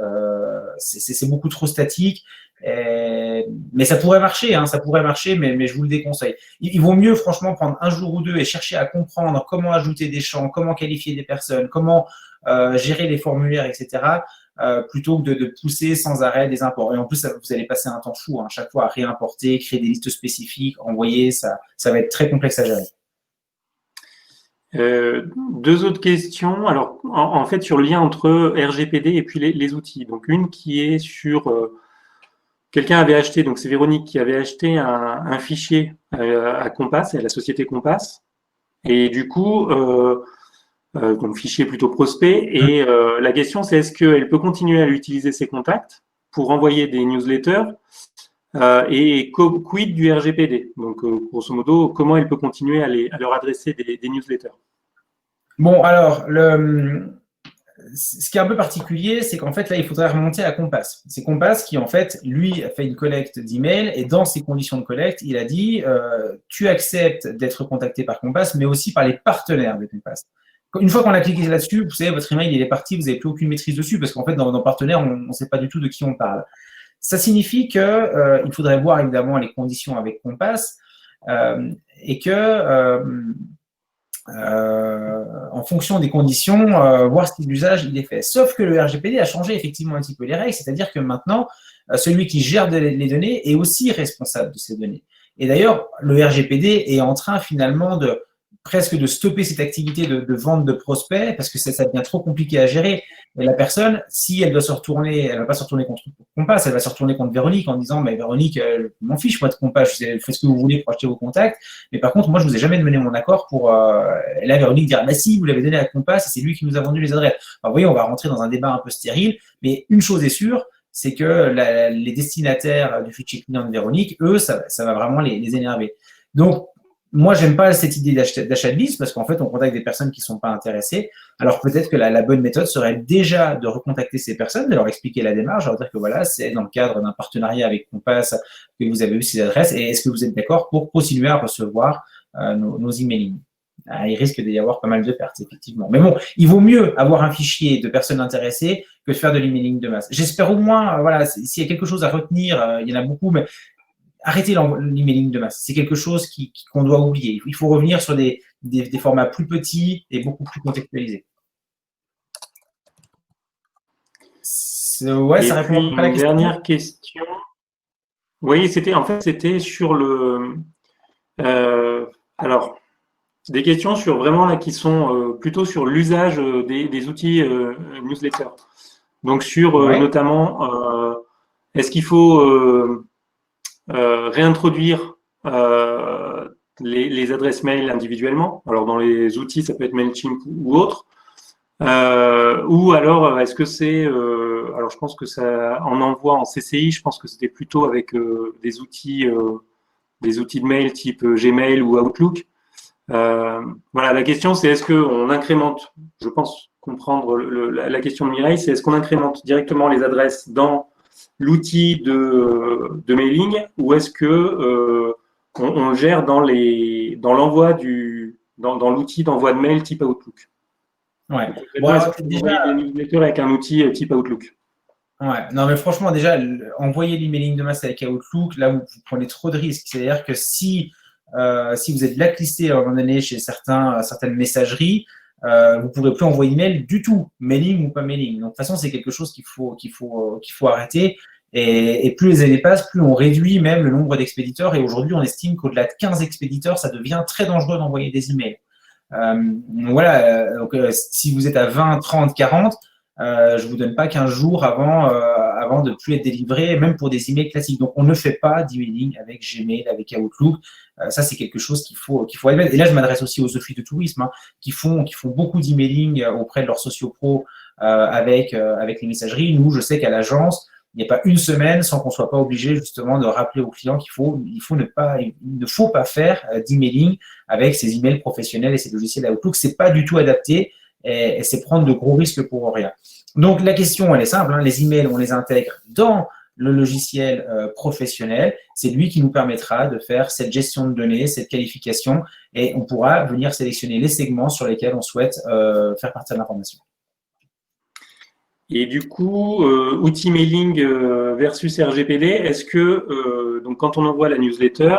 C'est beaucoup trop statique. Mais ça pourrait marcher, hein, ça pourrait marcher, mais je vous le déconseille. Il vaut mieux, franchement, prendre un jour ou deux et chercher à comprendre comment ajouter des champs, comment qualifier des personnes, comment gérer les formulaires, etc., plutôt que de pousser sans arrêt des imports. Et en plus, vous allez passer un temps fou, hein, chaque fois à réimporter, créer des listes spécifiques, envoyer, ça va être très complexe à gérer. 2 autres questions. Alors, en fait, sur le lien entre RGPD et puis les outils. Donc, une qui est sur… quelqu'un avait acheté, donc c'est Véronique qui avait acheté un fichier à Compass, à la société Compass. Et du coup… donc fichier plutôt prospect. Et la question, c'est est-ce qu'elle peut continuer à utiliser ses contacts pour envoyer des newsletters et quid du RGPD? Donc, grosso modo, comment elle peut continuer à leur adresser des newsletters? Bon, alors, ce qui est un peu particulier, c'est qu'en fait, là, il faudrait remonter à Compass. C'est Compass qui, en fait, lui, a fait une collecte d'emails et dans ses conditions de collecte, il a dit tu acceptes d'être contacté par Compass, mais aussi par les partenaires de Compass. Une fois qu'on a cliqué là-dessus, vous savez, votre email, il est parti, vous n'avez plus aucune maîtrise dessus parce qu'en fait, dans partenaires, on ne sait pas du tout de qui on parle. Ça signifie qu'il faudrait voir évidemment les conditions avec Compass et que en fonction des conditions, voir si l'usage il est fait. Sauf que le RGPD a changé effectivement un petit peu les règles, c'est-à-dire que maintenant, celui qui gère les données est aussi responsable de ces données. Et d'ailleurs, le RGPD est en train finalement presque de stopper cette activité de vente de prospects parce que ça devient trop compliqué à gérer. Et la personne, si elle doit se retourner, elle va pas se retourner contre Compass, elle va se retourner contre Véronique en disant mais Véronique, m'en fiche moi de Compass, faites ce que vous voulez pour acheter vos contacts, mais par contre moi je vous ai jamais donné mon accord pour là Véronique dira bah si vous l'avez donné à Compass, c'est lui qui nous a vendu les adresses. Alors, vous voyez, on va rentrer dans un débat un peu stérile, mais une chose est sûre, c'est que les destinataires du fichier client de Véronique, eux, ça va vraiment les énerver. Donc moi, j'aime pas cette idée d'achat de liste parce qu'en fait, on contacte des personnes qui sont pas intéressées. Alors peut-être que la bonne méthode serait déjà de recontacter ces personnes, de leur expliquer la démarche, de leur dire que voilà, c'est dans le cadre d'un partenariat avec Compass que vous avez eu ces adresses et est-ce que vous êtes d'accord pour continuer à recevoir nos emailing. Il risque d'y avoir pas mal de pertes, effectivement. Mais bon, il vaut mieux avoir un fichier de personnes intéressées que de faire de l'emailing de masse. J'espère au moins, voilà, s'il y a quelque chose à retenir, il y en a beaucoup, mais arrêtez l'emailing de masse. C'est quelque chose qu'on doit oublier. Il faut revenir sur des formats plus petits et beaucoup plus contextualisés. Ouais, ça répond à la question. Dernière question. Oui, c'était sur le. Alors, des questions sur vraiment là qui sont plutôt sur l'usage des outils newsletter. Donc sur Ouais, notamment, est-ce qu'il faut réintroduire les adresses mail individuellement? Alors dans les outils, ça peut être Mailchimp ou autre. Ou alors, est-ce que c'est, alors je pense que ça, en envoi en CCI, je pense que c'était plutôt avec des outils de mail type Gmail ou Outlook. Voilà, la question c'est est-ce qu'on incrémente, je pense comprendre la question de Mireille, c'est est-ce qu'on incrémente directement les adresses dans l'outil de mailing ou est-ce que on le gère dans l'envoi dans l'outil d'envoi de mail type Outlook. ouais. Donc, Bon, concrètement, est-ce alors, que vous déjà, envoyez des newsletters avec un outil type Outlook? ouais. Non, mais franchement, déjà, envoyer l'emailing de masse avec Outlook, là, vous prenez trop de risques. C'est-à-dire que si vous êtes blacklisté à un moment donné chez certaines messageries, vous ne pourrez plus envoyer email du tout, mailing ou pas mailing. Donc, de toute façon, c'est quelque chose qu'il faut arrêter. Et plus les années passent, plus on réduit même le nombre d'expéditeurs. Et aujourd'hui, on estime qu'au-delà de 15 expéditeurs, ça devient très dangereux d'envoyer des emails. Voilà, si vous êtes à 20, 30, 40, je vous donne pas 15 jours avant de plus être délivré, même pour des emails classiques. Donc, on ne fait pas d'emailing avec Gmail, avec Outlook. Ça, c'est quelque chose qu'il faut admettre. Et là, je m'adresse aussi aux offices de tourisme qui font beaucoup d'emailing auprès de leurs sociopros avec les messageries. Nous, je sais qu'à l'agence, il n'y a pas une semaine sans qu'on soit pas obligé justement de rappeler aux clients il ne faut pas faire d'emailing avec ces emails professionnels et ces logiciels Outlook. C'est pas du tout adapté et c'est prendre de gros risques pour rien. Donc la question, elle est simple. Les emails, on les intègre dans le logiciel professionnel. C'est lui qui nous permettra de faire cette gestion de données, cette qualification, et on pourra venir sélectionner les segments sur lesquels on souhaite faire partir l'information. Et du coup, outil mailing versus RGPD, est-ce que donc quand on envoie la newsletter,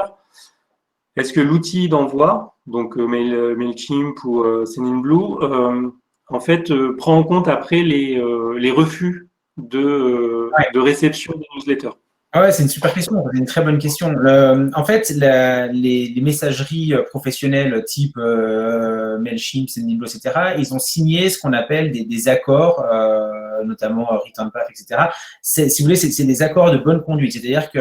est-ce que l'outil d'envoi, donc Mailchimp ou Sendinblue, en fait, prend en compte après les refus de réception des newsletters? Ah ouais, c'est une super question, c'est une très bonne question. En fait, les messageries professionnelles type Mailchimp, Sendinblue, etc., ils ont signé ce qu'on appelle des accords, notamment Return Path, etc. Si vous voulez, c'est des accords de bonne conduite. C'est-à-dire que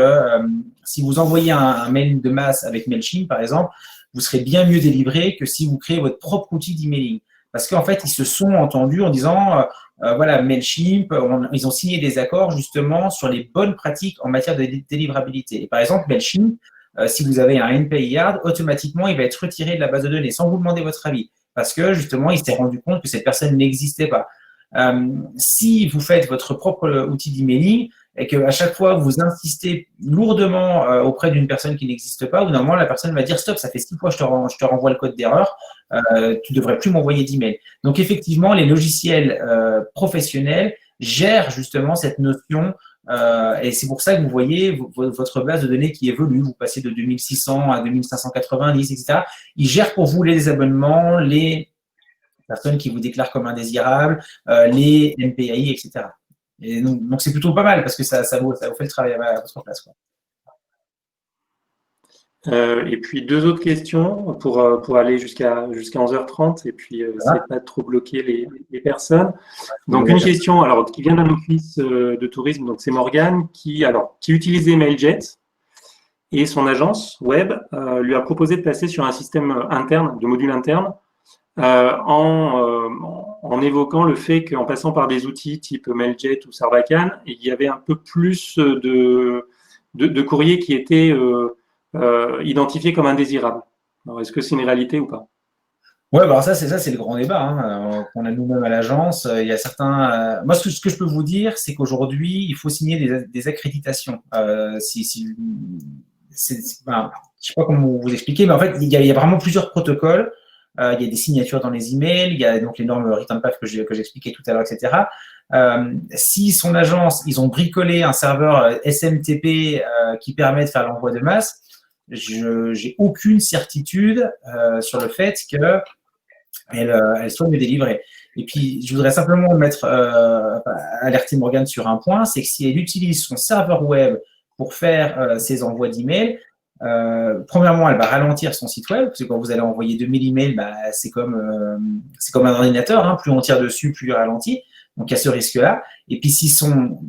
si vous envoyez un mail de masse avec Mailchimp, par exemple, vous serez bien mieux délivré que si vous créez votre propre outil d'emailing. Parce qu'en fait, ils se sont entendus en disant voilà, Mailchimp, ils ont signé des accords justement sur les bonnes pratiques en matière de délivrabilité. Et par exemple, Mailchimp, si vous avez un NPI-Yard, automatiquement, il va être retiré de la base de données sans vous demander votre avis. Parce que justement, il s'est rendu compte que cette personne n'existait pas. Si vous faites votre propre outil d'emailing et qu'à chaque fois vous insistez lourdement auprès d'une personne qui n'existe pas, au bout d'un moment, la personne va dire stop, ça fait 6 fois que je te renvoie le code d'erreur, tu devrais plus m'envoyer d'email. Donc effectivement, les logiciels professionnels gèrent justement cette notion et c'est pour ça que vous voyez votre base de données qui évolue. Vous passez de 2600 à 2590, etc. Ils gèrent pour vous les abonnements, les personnes qui vous déclarent comme indésirables, les MPAI, etc. Et donc c'est plutôt pas mal parce que ça vous fait le travail à votre place, quoi. Et puis deux autres questions pour aller jusqu'à 11h30 et puis essayer de pas trop bloquer les personnes. Donc une question alors qui vient d'un office de tourisme, donc c'est Morgane qui utilisait Mailjet et son agence web lui a proposé de passer sur un système interne, de module interne, en évoquant le fait qu'en passant par des outils type Mailjet ou Sarbacane, il y avait un peu plus de courriers qui étaient identifiés comme indésirables. Alors, est-ce que c'est une réalité ou pas? Ouais, bah ça, c'est le grand débat qu'on a nous-mêmes à l'agence. Il y a certains. Moi, ce que je peux vous dire, c'est qu'aujourd'hui, il faut signer des accréditations. Enfin, je sais pas comment vous expliquer, mais en fait, il y a vraiment plusieurs protocoles. Il y a des signatures dans les emails, il y a donc les normes Return Path que j'expliquais tout à l'heure, etc. Si son agence, ils ont bricolé un serveur SMTP qui permet de faire l'envoi de masse, j'ai aucune certitude sur le fait qu'elle soit mieux délivrée. Et puis, je voudrais simplement alerter Morgane sur un point, c'est que si elle utilise son serveur web pour faire ces envois d'emails, premièrement, elle va ralentir son site web, parce que quand vous allez envoyer 2000 emails, bah, c'est comme un ordinateur, hein, plus on tire dessus, plus il ralentit. Donc, il y a ce risque-là. Et puis, si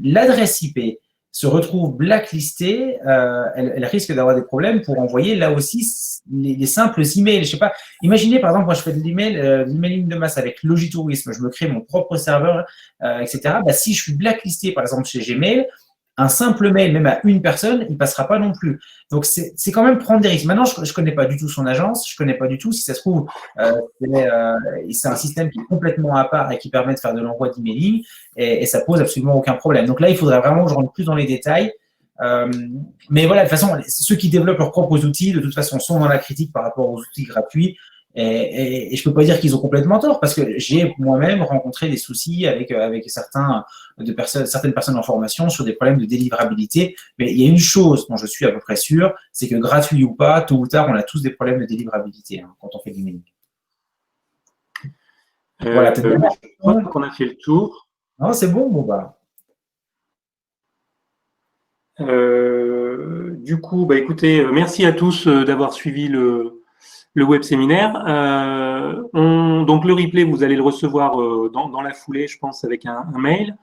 l'adresse IP se retrouve blacklistée, elle risque d'avoir des problèmes pour envoyer là aussi les simples emails. Je sais pas. Imaginez, par exemple, moi, je fais de l'emailing de masse avec Logitourisme, je me crée mon propre serveur, etc. Bah, si je suis blacklisté, par exemple, chez Gmail, un simple mail, même à une personne, il passera pas non plus. Donc, c'est quand même prendre des risques. Maintenant, je connais pas du tout son agence, je connais pas du tout. Si ça se trouve, c'est un système qui est complètement à part et qui permet de faire de l'envoi d'emailing et ça pose absolument aucun problème. Donc là, il faudrait vraiment que je rentre plus dans les détails. Mais voilà, de toute façon, ceux qui développent leurs propres outils, de toute façon, sont dans la critique par rapport aux outils gratuits. Et je peux pas dire qu'ils ont complètement tort parce que j'ai moi-même rencontré des soucis avec certaines personnes en formation sur des problèmes de délivrabilité. Mais il y a une chose dont je suis à peu près sûr, c'est que gratuit ou pas, tôt ou tard, on a tous des problèmes de délivrabilité quand on fait du mailing. Voilà, je crois qu'on a fait le tour. Non, c'est bon, bon bah. Du coup, bah, écoutez, merci à tous d'avoir suivi le web séminaire. Donc le replay, vous allez le recevoir dans la foulée, je pense, avec un mail.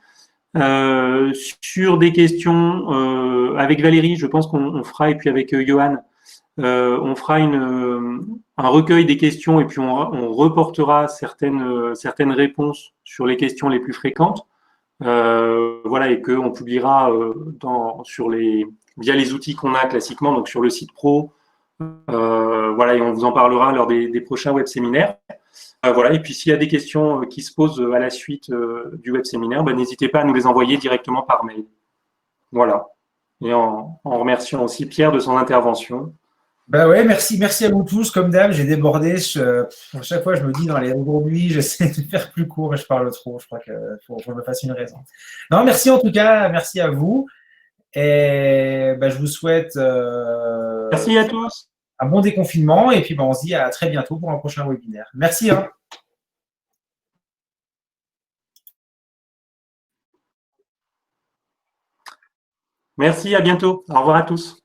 Sur des questions, avec Valérie, je pense qu'on fera, et puis avec Johan, on fera un recueil des questions et puis on reportera certaines réponses sur les questions les plus fréquentes. Voilà, et qu'on publiera via les outils qu'on a classiquement, donc sur le site pro. Voilà, et on vous en parlera lors des prochains web séminaires. Voilà, et puis s'il y a des questions qui se posent à la suite du web séminaire, n'hésitez pas à nous les envoyer directement par mail. Voilà. Et en remerciant aussi Pierre de son intervention. Bah ouais, merci à vous tous. Comme d'hab, j'ai débordé. À chaque fois, je me dis aujourd'hui, j'essaie de faire plus court et je parle trop. Je crois qu'il faut que je me fasse une raison. Non, merci en tout cas, merci à vous. Et je vous souhaite merci à tous. Un bon déconfinement et puis on se dit à très bientôt pour un prochain webinaire. Merci. Merci, à bientôt. Au revoir à tous.